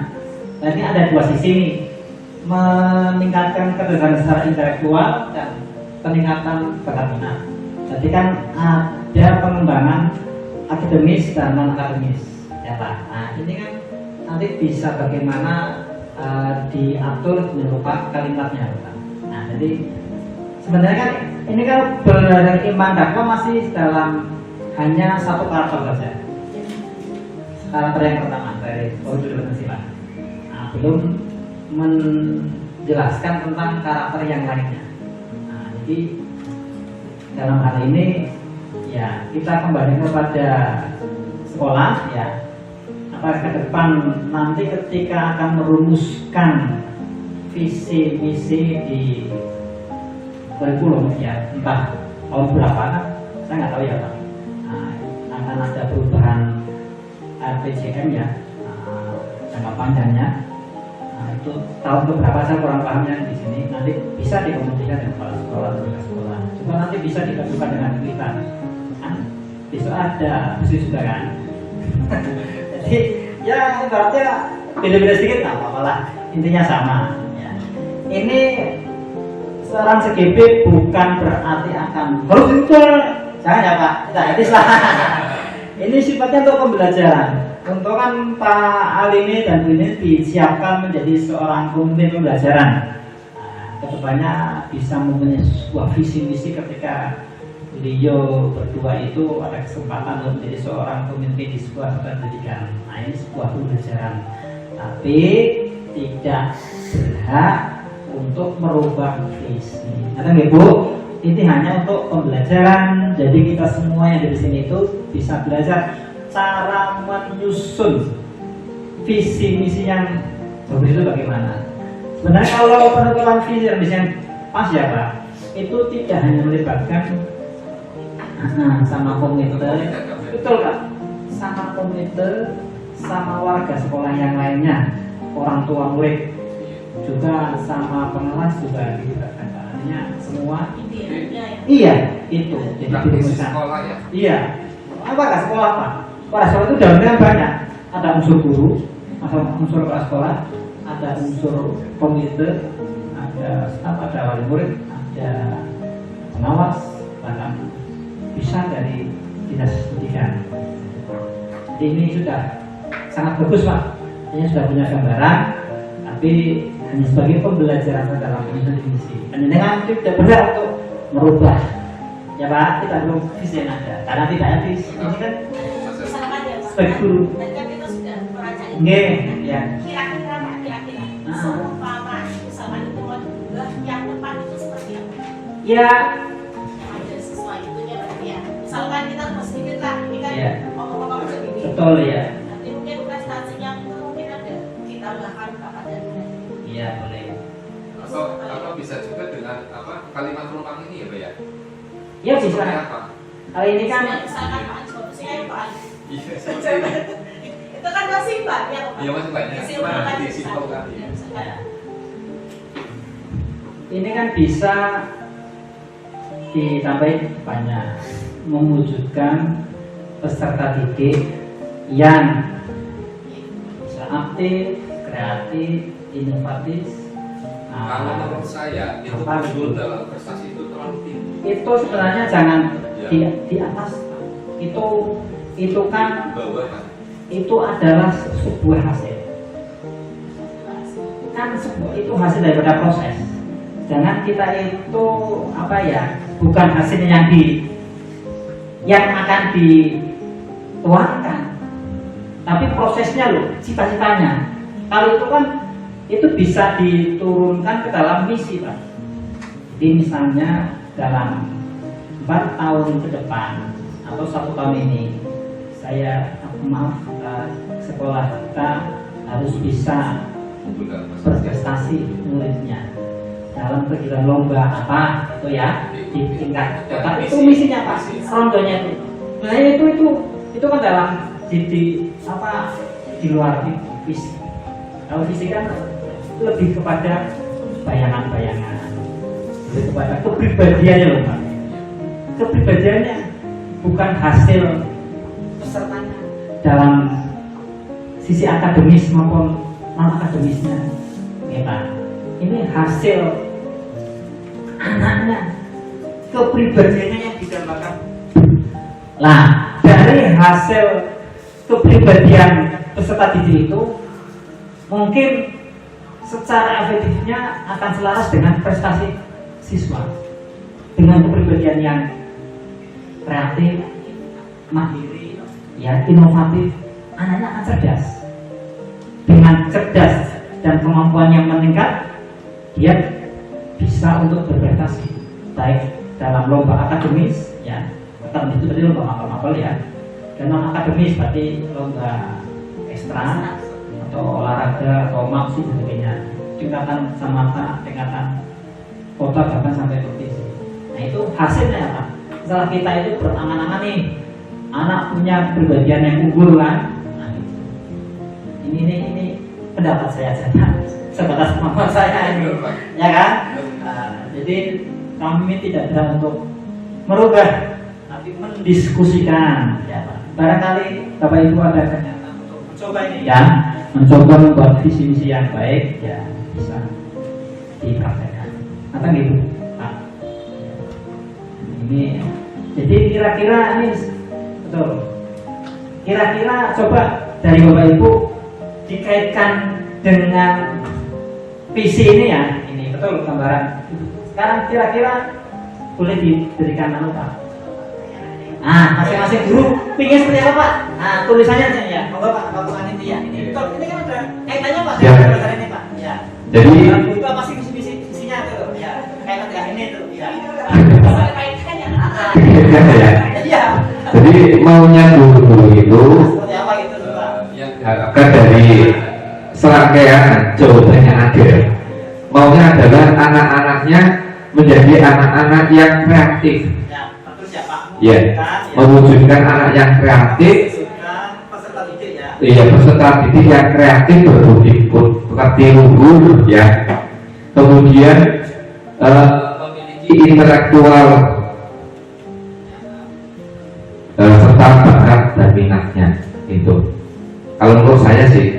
Speaker 1: Dan ini ada dua sisi nih, meningkatkan kecerdasan secara intelektual dan peningkatan bakat minat. Jadi kan ada pengembangan akademis dan non akademis, ya Pak. Nah ini kan nanti bisa bagaimana diatur menyerupai kalimatnya, Pak. Nah jadi sebenarnya kan ini kan berdasarkan iman takwa masih dalam hanya satu karakter saja. Karakter yang pertama dari Paulus Pak. Nah, belum menjelaskan tentang karakter yang lainnya. Nah, jadi dalam hal ini ya kita kembali kepada sekolah ya. Apa ke depan nanti ketika akan merumuskan visi misi di kurikulum ya entah tahun berapa kan saya nggak tahu ya Pak. Nah, akan ada perubahan RPJM ya jangka panjangnya. Nah, itu tahun keberapa saya kurang pahamnya di sini. Nanti bisa dikomunikasikan dengan kepala sekolah atau dengan sekolah. Juga nanti bisa dilakukan dengan kita. Kan besok ada khusus juga kan. Jadi ya ibaratnya beda-beda sedikit nggak apa-apa lah. Intinya sama. Ya. Ini seorang CGP bukan berarti akan harus itu. Jangan ya Pak. Tidak etis lah. Ini sifatnya untuk pembelajaran. Untuk kan Pak Alimi dan Bu ini disiapkan menjadi seorang pemimpin pembelajaran. Nah, kedepannya bisa mempunyai sebuah visi misi ketika beliau berdua itu ada kesempatan untuk menjadi seorang pemimpin di sebuah pendidikan. Nah ini sebuah pembelajaran. Tapi tidak berhak untuk merubah visi. Kata Bu, ini hanya untuk pembelajaran. Jadi kita semua yang di sini itu bisa belajar cara menyusun visi misi yang bagus itu bagaimana. Sebenarnya kalau penentuan visi dan misi yang pas ya Pak, itu tidak hanya melibatkan sama komite, betul Pak, sama komite, sama warga sekolah yang lainnya, orang tua murid, juga sama pengawas juga dilibatkan. Artinya semua iya itu jadi dirumuskan.
Speaker 2: Sekolah ya.
Speaker 1: Iya. Apakah sekolah Pak? Sekolah itu dalamnya banyak. Ada unsur guru, ada unsur kepala sekolah, ada unsur komite, ada staf, ada wali murid, ada pengawas, bahkan bisa dari dinas pendidikan. Ini sudah sangat bagus Pak. Ini sudah punya gambaran, tapi hanya sebagai pembelajaran dalam visi. Dan dengan tidak berhak untuk merubah. Ya Pak, kita belum visi yang ada. Karena tidak etis. Ini kan
Speaker 5: Misalkan ya Pak,
Speaker 1: sebagai guru.
Speaker 5: dan kan kita sudah merancang itu.
Speaker 1: Nggih, ya.
Speaker 5: Kira-kira Pak, kira-kira seumpama misalkan itu mau diubah, yang tepat itu seperti apa?
Speaker 1: Ya,
Speaker 5: Ada sesuai itunya berarti ya. Misalkan kita harus sedikit lah, ini kan
Speaker 1: Iya.
Speaker 5: ngomong-ngomong begini.
Speaker 1: betul ya.
Speaker 5: Nanti mungkin prestasinya itu mungkin ada kita bahkan bakat dan minat.
Speaker 1: Iya, boleh.
Speaker 2: Atau bisa juga dengan kalimat perumpamaan ini ya Pak ya.
Speaker 1: Ya bisa. Kalau ini kan
Speaker 5: Misalkan Pak Anjo, saya Pak Anjo.
Speaker 7: Iya, seperti itu.
Speaker 5: Itu kan masih banyak Pak.
Speaker 7: Iya, masih banyak.
Speaker 5: Disimpulkan
Speaker 7: Nah,
Speaker 5: bisa.
Speaker 7: disimpulkan, iya.
Speaker 5: Ya, misalkan.
Speaker 1: ini kan bisa ditambahin banyak, mewujudkan peserta didik yang bisa aktif, kreatif, inovatif.
Speaker 7: Kalau menurut saya itu
Speaker 1: apa?
Speaker 7: muncul dalam prestasi itu terlalu tinggi.
Speaker 1: Itu sebenarnya jangan
Speaker 7: Ya.
Speaker 1: di atas. Itu kan
Speaker 7: Bawah kan.
Speaker 1: itu adalah sebuah hasil. Kan itu hasil daripada proses. Jangan kita itu apa ya, bukan hasilnya yang akan dituangkan, tapi prosesnya loh, cita-citanya. Kalau itu kan itu bisa diturunkan ke dalam misi, Pak. Jadi misalnya dalam 4 tahun ke depan atau 1 tahun ini, sekolah kita harus bisa
Speaker 7: Muncul dalam prestasi.
Speaker 1: berprestasi muridnya dalam kegiatan lomba apa itu ya di tingkat kota, itu misinya Pak, rondonya itu. Nah itu kan dalam di luar fisik. Kalau fisik kan lebih kepada bayangan-bayangan, lebih kepada kepribadiannya loh Pak. Kepribadiannya bukan hasil pesertanya dalam sisi akademis maupun non akademisnya, ya Pak. Ini hasil anaknya, kepribadiannya yang digambarkan. Nah, dari hasil kepribadian peserta didik itu mungkin secara efektifnya akan selaras dengan prestasi siswa, dengan kepribadian yang kreatif, mandiri, ya inovatif. Anaknya akan cerdas. Dengan cerdas dan kemampuan yang meningkat, dia bisa untuk berprestasi baik dalam lomba akademis, ya akademis itu berarti lomba mapel-mapel ya, dan non akademis berarti lomba ekstra atau olahraga atau maksi dan sebagainya, tingkatan kecamatan, tingkatan kota, bahkan sampai provinsi. Nah itu hasilnya apa? Setelah kita itu berangan-angan nih, anak punya kepribadian yang unggul kan. Nah, ini pendapat saya saja, sebatas kemampuan saya ini, ya kan? Nah, jadi kami tidak berani untuk merubah, tapi mendiskusikan. Ya, Pak. Barangkali Bapak Ibu ada kenyataan untuk mencoba ini, ya, mencoba membuat visi misi yang baik, ya bisa dipraktekkan. Atau gitu, Pak. Ini, jadi kira-kira ini betul. Kira-kira coba dari Bapak Ibu dikaitkan dengan visi ini ya, ini betul gambaran. Sekarang kira-kira boleh diberikan Pak. Nah, masing-masing guru pingin seperti apa Pak? Nah, tulisannya ya, monggo Pak, Bapak ini ya. Ini betul, ini kan ada kaitannya Pak,
Speaker 2: Ya.
Speaker 1: dengan ini Pak. Ya.
Speaker 2: Jadi
Speaker 1: Itu apa sih visinya tuh? Ya, kaitan dengan ini tuh. Ya.
Speaker 5: Kaitannya.
Speaker 2: ya.
Speaker 1: Iya.
Speaker 2: Jadi maunya guru-guru itu
Speaker 1: Seperti apa gitu tuh, Pak?
Speaker 7: Yang
Speaker 2: akan dari serangkaian jawabannya ada. Maunya adalah anak-anaknya menjadi anak-anak yang kreatif.
Speaker 1: Ya, terus ya Pak.
Speaker 2: Ya, mewujudkan anak yang kreatif.
Speaker 1: Sudah peserta didik ya.
Speaker 2: Iya, peserta didik yang kreatif berbudi seperti luhur ya. Kemudian memiliki intelektual serta bakat dan minatnya itu. Kalau menurut saya sih,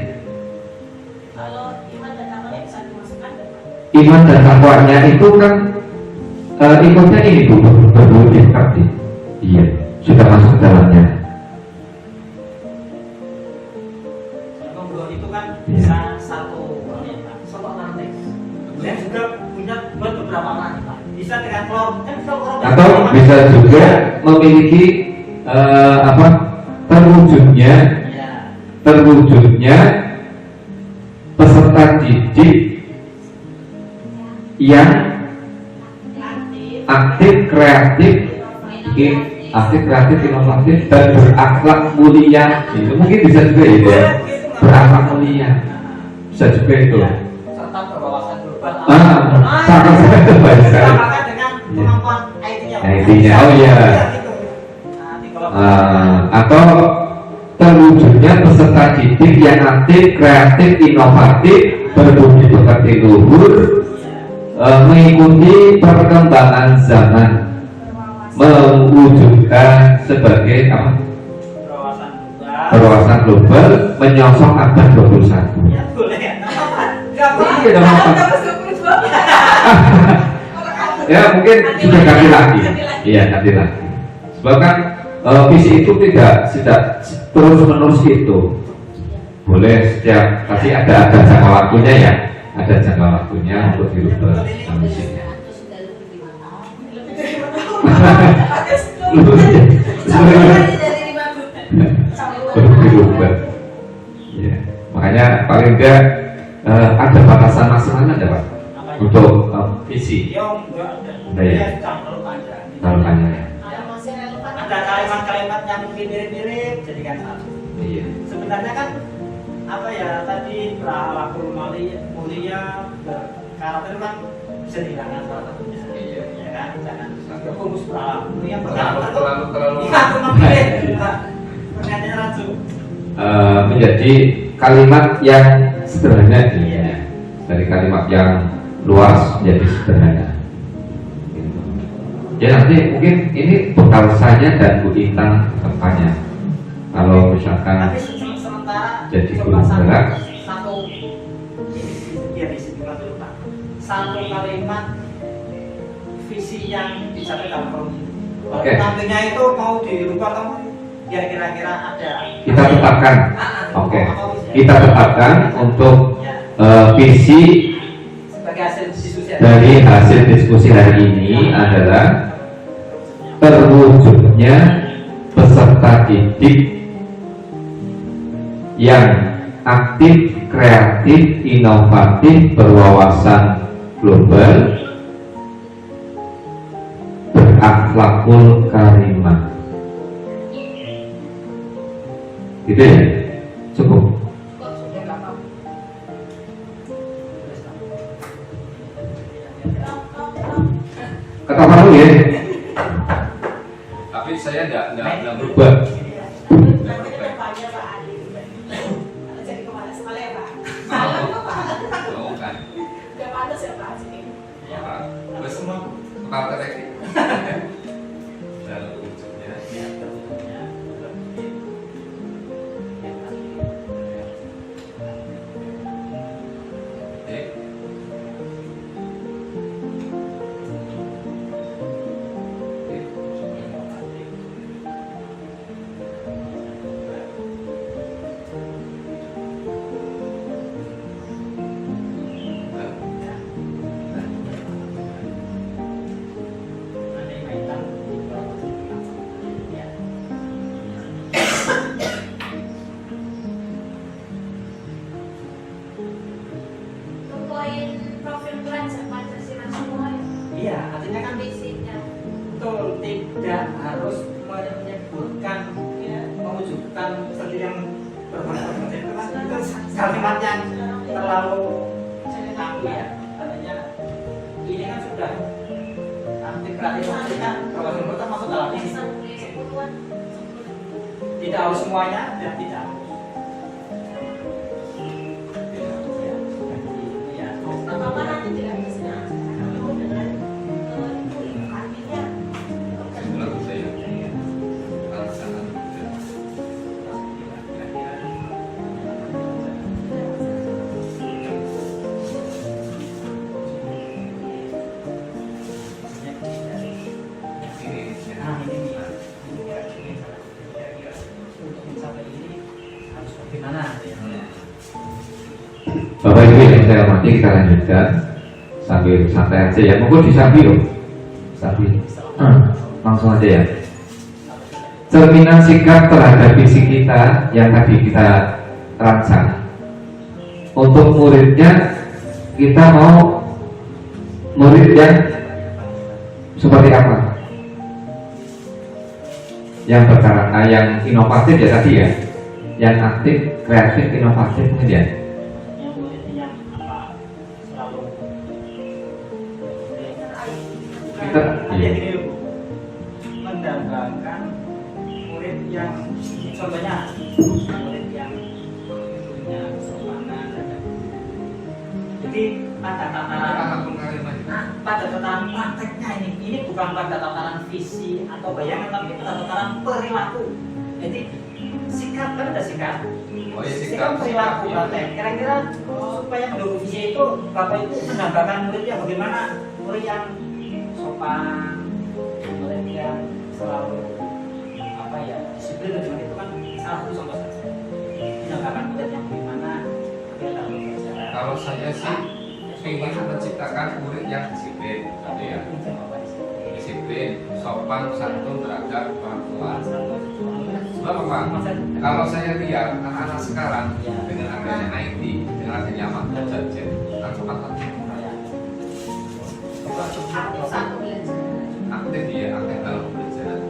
Speaker 5: Kalau iman dan takwanya bisa dimasukkan ke
Speaker 2: iman dan takwanya itu kan ikutnya ini Bu, berbudi pekerti. Iya, sudah masuk dalamnya.
Speaker 1: Monggo itu kan
Speaker 2: Iya.
Speaker 1: bisa satu analitik. Dan juga punya buat beberapa analitik Pak. Bisa dengan kelompok, kan kelompok
Speaker 2: Atau bisa juga memiliki terwujudnya peserta didik yang aktif, kreatif, inovatif dan berakhlak mulia. Itu mungkin bisa juga itu ya, berakhlak mulia bisa juga itu.
Speaker 1: serta berwawasan global.
Speaker 2: Sangat baik sekali.
Speaker 1: Apakah dengan kemampuan IT-nya
Speaker 2: Nah, intinya, oh ya, atau terwujudnya peserta didik yang aktif, kreatif, inovatif, berbudi pekerti luhur, mengikuti perkembangan zaman, mewujudkan sebagai apa? Perwawasan global, menyongsong abad 21.
Speaker 6: Ya boleh ya. Gak
Speaker 2: Iya, dong, apa? Ya mungkin sudah ganti lagi. Iya, ganti lagi. Sebab kan visi itu tidak terus menerus itu. Boleh setiap, tapi ada jangka waktunya ya. Ada jangka waktunya untuk dirubah visinya. Belum dirubah. Ya. Makanya paling enggak ada batasan maksimalnya ada Pak untuk visi.
Speaker 6: Ya enggak ada.
Speaker 2: Nah, ya.
Speaker 6: Terlalu panjang.
Speaker 2: Terlalu panjang ya.
Speaker 6: Ada kalimat-kalimat yang mungkin mirip-mirip jadikan satu.
Speaker 2: Iya.
Speaker 6: Sebenarnya kan apa ya tadi berakhlakul mulia berkarakter kan bisa dihilangkan salah satunya.
Speaker 7: Iya.
Speaker 6: Ya kan, jangan fokus berakhlakul mulia berkarakter.
Speaker 7: Terlalu.
Speaker 6: Iya, aku memilih. Pernyataannya rancu.
Speaker 2: Menjadi kalimat yang sederhana ya. Dari kalimat yang luas menjadi sederhana. Ya nanti mungkin ini bekal saya dan Bu Intan kedepannya. Kalau misalkan
Speaker 6: Tapi sementara
Speaker 2: jadi
Speaker 6: coba
Speaker 2: guru gerak,
Speaker 6: satu ya visi dulu Pak. Satu kalimat visi yang dicapai dalam program.
Speaker 2: Oke.
Speaker 6: Nantinya itu mau dirubah atau biar kira-kira ada.
Speaker 2: kita tetapkan. Oke.
Speaker 6: Apa visinya?
Speaker 2: Kita tetapkan untuk visi
Speaker 6: Sebagai hasil diskusi
Speaker 2: dari hasil diskusi hari ini adalah terwujudnya peserta didik yang aktif, kreatif, inovatif, berwawasan global, berakhlakul karimah. Gitu ya? Cukup. Kata dulu ya.
Speaker 7: Tapi saya enggak
Speaker 2: Berubah.
Speaker 7: mau kan. Terus semua kepala teknik. Dalam wujudnya.
Speaker 3: Poin profil pelajar Pancasila semua ya.
Speaker 6: Iya, artinya kan
Speaker 3: Visinya.
Speaker 6: betul tidak harus menyebutkan mewujudkan seperti yang berbagai itu kan itu kalimat yang terlalu kaku ya. Artinya ini kan sudah aktif kreatif kan kalau kita masuk dalam ini tidak harus semuanya dan tidak harus. Ya,
Speaker 3: Apa nanti tidak bisa dengan artinya
Speaker 7: Lalu saya alasan
Speaker 6: nah ini kira-kira untuk mencapai ini harus bagaimana ya?
Speaker 2: Bapak Ibu yang saya hormati, kita lanjutkan sambil santai aja ya. Monggo disambi loh. Sambil. Langsung aja ya. Cerminan sikap terhadap visi kita yang tadi kita rancang. Untuk muridnya kita mau murid yang seperti apa? Yang berkarakter, yang inovatif ya tadi ya. Yang aktif, kreatif, inovatif kemudian.
Speaker 1: yang boleh yang apa selalu
Speaker 2: Kita
Speaker 6: Ada
Speaker 2: iya.
Speaker 6: gini Bu. contohnya murid yang punya kesopanan dan jadi pada tataran prakteknya ini bukan pada tataran visi atau bayangan, tapi pada tataran perilaku. Jadi sikap kan ada sikap.
Speaker 7: Oh ya,
Speaker 6: Sikap perilaku
Speaker 7: ya.
Speaker 6: praktek. Kira-kira supaya mendukung visi itu Bapak itu menambahkan muridnya bagaimana murid yang sopan, murid yang selalu apa ya disiplin dan itu kan salah satu contoh saja. Menambahkan murid yang bagaimana dia dalam berbicara.
Speaker 7: Kalau saya sih ingin menciptakan murid yang disiplin, gitu ya. Disiplin, sopan, santun terhadap orang tua. Sebab apa? Kalau saya lihat anak-anak sekarang dengan adanya IT, dengan adanya Ahmad Gadget, kan cepat aktif dia, aktif dalam pembelajaran.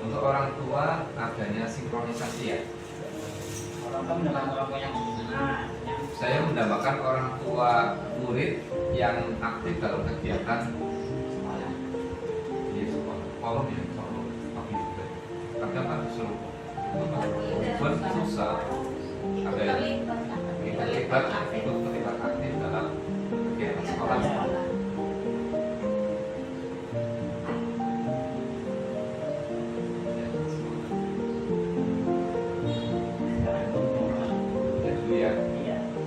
Speaker 7: Untuk orang tua adanya sinkronisasi ya.
Speaker 6: Orang tua mendapatkan orang tua yang
Speaker 7: Saya mendapatkan orang tua murid yang aktif dalam kegiatan sekolah. Iya, sekolah. Kolom ya, kolom. Tapi juga kadang kan disuruh buat susah. Ada yang terlibat aktif dalam kegiatan sekolah.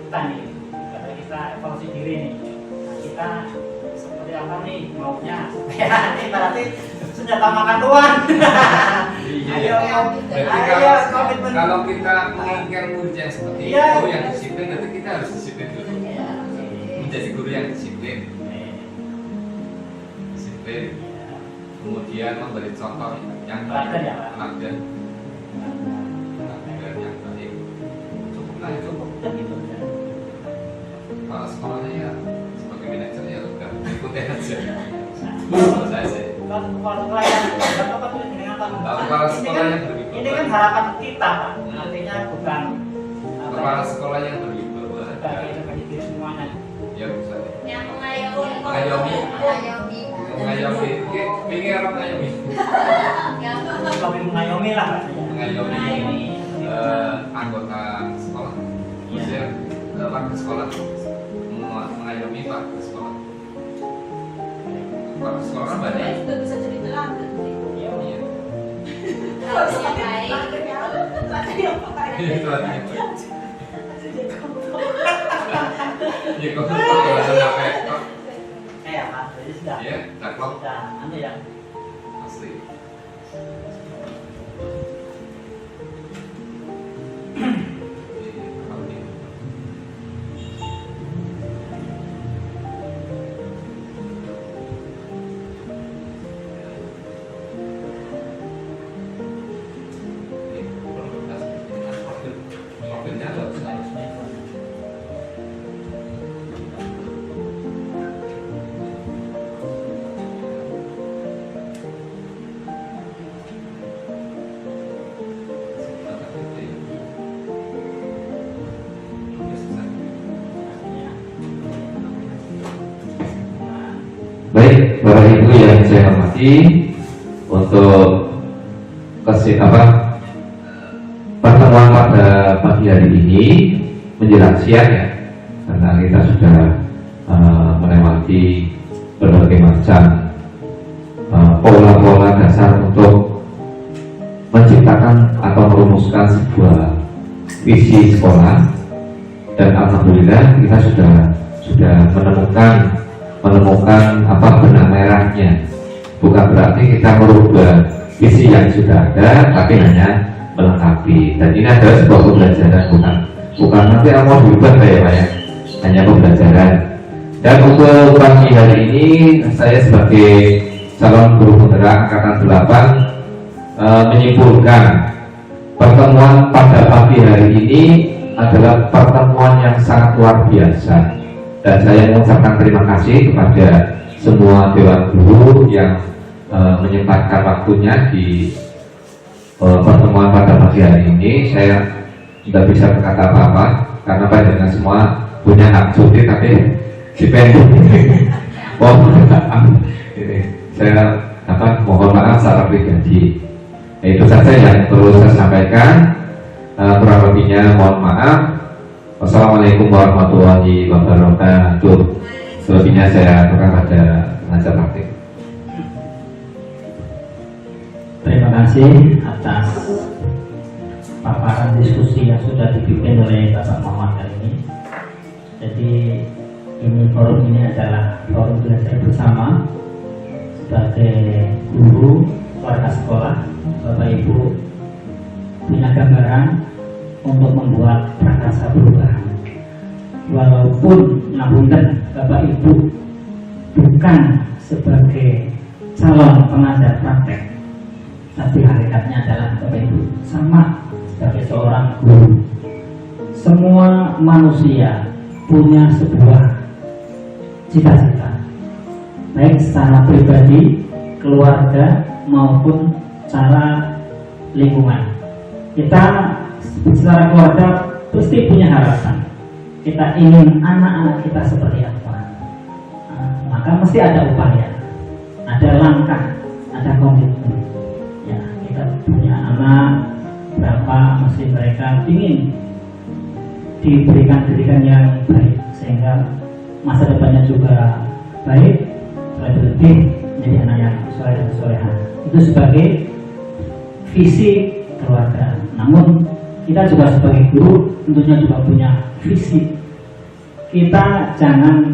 Speaker 6: Kita evaluasi diri nih. Nah, kita seperti apa nih maunya? Ya, ini berarti senjata makan tuan.
Speaker 7: Iya. Berarti kalau kita menginginkan murid yang seperti itu, yang disiplin, nanti kita harus disiplin dulu. Menjadi guru yang disiplin. Kemudian memberi contoh yang baik, teladan yang baik. Cukuplah itu. Kalau sekolahnya ya sebagai manajer ya udah ikutin aja. Saya sih. Kepala sekolah yang berwibawa.
Speaker 6: Ini kan harapan kita, Pak. Artinya bukan
Speaker 7: kepala sekolah yang berwibawa.
Speaker 6: bagi diri semuanya.
Speaker 7: Ya bisa.
Speaker 3: Yang mengayomi.
Speaker 7: Mengayomi. Ini orang mengayomi.
Speaker 6: Lebih mengayomi lah katanya.
Speaker 7: Mengayomi anggota sekolah. Maksudnya warga sekolah mengayomi warga sekolah. Warga sekolah kan banyak.
Speaker 5: Juga bisa jadi teladan sih.
Speaker 7: Iya.
Speaker 3: Kalau yang baik.
Speaker 7: Itu artinya apa? Ya kok sampai
Speaker 6: Ya, Pak. Jadi sudah.
Speaker 7: ya daklok
Speaker 6: Sudah. Nanti ya.
Speaker 7: asli.
Speaker 2: Baik, Bapak Ibu yang saya hormati, untuk pertemuan pada pagi hari ini menjelang siang ya, karena kita sudah melewati berbagai macam pola-pola dasar untuk menciptakan atau merumuskan sebuah visi sekolah, dan alhamdulillah kita sudah menemukan apa benang merahnya. Bukan berarti kita merubah visi yang sudah ada, tapi hanya melengkapi. Dan ini adalah sebuah pembelajaran, bukan nanti mau diubah kayak Pak ya, hanya pembelajaran. Dan untuk pagi hari ini saya sebagai calon guru penggerak angkatan 8 menyimpulkan pertemuan pada pagi hari ini adalah pertemuan yang sangat luar biasa. Dan saya mengucapkan terima kasih kepada semua dewan guru yang menyempatkan waktunya di pertemuan pada pagi hari ini. Saya tidak bisa berkata apa-apa karena panjenengan semua punya hak cuti, tapi dipending Ini saya mohon maaf secara pribadi. Itu saja yang perlu saya sampaikan. Kurang lebihnya mohon maaf. Wassalamualaikum warahmatullahi wabarakatuh. Selebihnya saya akan pada pengajar praktik.
Speaker 1: Terima kasih atas paparan diskusi yang sudah dipimpin oleh Bapak Muhammad kali ini. Jadi forum ini adalah forum belajar bersama sebagai guru, keluarga sekolah, Bapak Ibu punya gambaran untuk membuat prakarsa perubahan. Walaupun ngapunten Bapak Ibu bukan sebagai calon pengajar praktek, tapi hakikatnya adalah Bapak Ibu sama sebagai seorang guru. Semua manusia punya sebuah cita-cita, baik secara pribadi, keluarga maupun secara lingkungan. Kita secara keluarga pasti punya harapan. Kita ingin anak-anak kita seperti apa. Maka mesti ada upaya, ada langkah, ada komitmen. Ya, kita punya anak berapa, mesti mereka ingin diberikan pendidikan yang baik sehingga masa depannya juga baik, lebih menjadi anak yang soleh dan soleha. Itu sebagai visi keluarga. Namun kita juga sebagai guru tentunya juga punya visi. Kita jangan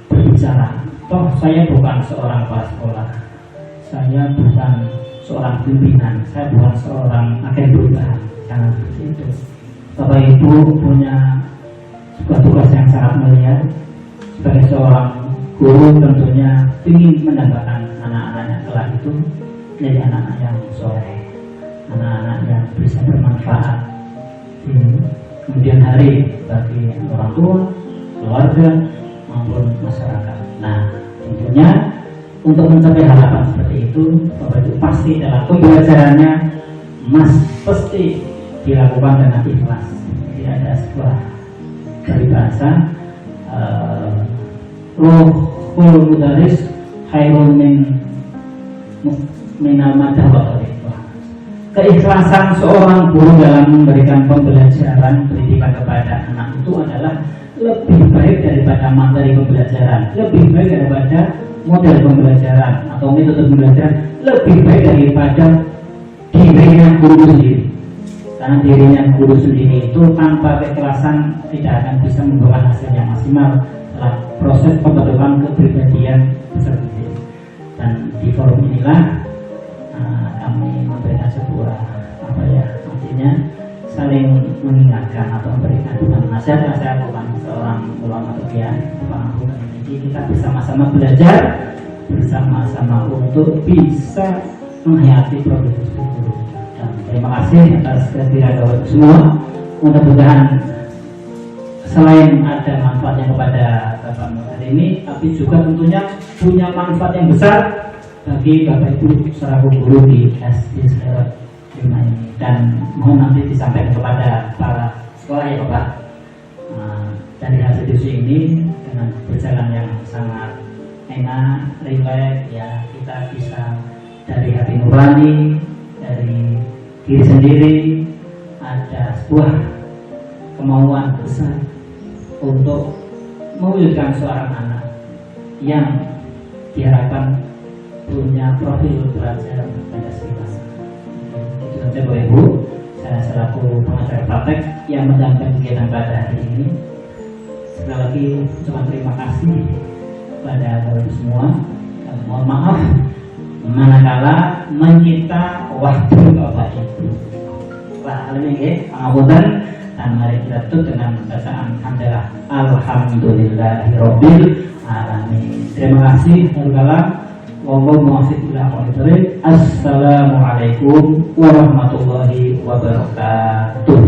Speaker 1: berbicara, toh saya bukan seorang kepala sekolah, saya bukan seorang pimpinan, saya bukan seorang agen perubahan. Jangan seperti itu. Bapak Ibu punya sebuah tugas yang sangat mulia. Sebagai seorang guru tentunya ingin mendapatkan anak-anaknya kelak itu menjadi anak-anak yang soleh, anak-anak yang bisa bermanfaat di kemudian hari bagi orang tua, keluarga maupun masyarakat. Nah, tentunya untuk mencapai harapan seperti itu, Bapak Ibu pasti dalam pembelajarannya pasti dilakukan dengan ikhlas. Jadi ada sebuah peribahasa, ruhul mudaris khairun minal madah wa qadih. Keikhlasan seorang guru dalam memberikan pembelajaran pendidikan kepada anak itu adalah lebih baik daripada materi pembelajaran, lebih baik daripada model pembelajaran atau metode pembelajaran, lebih baik daripada dirinya guru sendiri. Karena dirinya guru sendiri itu tanpa keikhlasan tidak akan bisa membawa hasil yang maksimal dalam proses pembentukan kepribadian peserta didik. Dan di forum inilah kami memberikan sebuah artinya saling mengingatkan atau memberikan nasihat-nasihat bukan seorang ulama atau kiai, jadi kita bersama-sama belajar bersama-sama untuk bisa menghayati proses guru. Dan terima kasih atas kehadiran Bapak semua. Mudah-mudahan selain ada manfaatnya kepada Bapak hari ini, tapi juga tentunya punya manfaat yang besar bagi Bapak Ibu selaku guru di SD Sekarang 5 ini. Dan mohon nanti disampaikan kepada para sekolah ya Bapak. Dari hasil diskusi ini dengan berjalan yang sangat enak, rileks ya, kita bisa dari hati nurani, dari diri sendiri ada sebuah kemauan besar untuk mewujudkan seorang anak yang diharapkan punya profil belajar Pancasila. Itu saja Bapak Ibu, saya selaku pengajar praktek yang mendampingi kegiatan pada hari ini. Sekali lagi ucapan terima kasih kepada Bapak semua dan mohon maaf manakala menyita waktu Bapak Ibu. Wah, ini pengapunten dan mari kita tutup dengan bacaan hamdalah alhamdulillahirabbil alamin. Terima kasih. Assalamualaikum warahmatullahi wabarakatuh.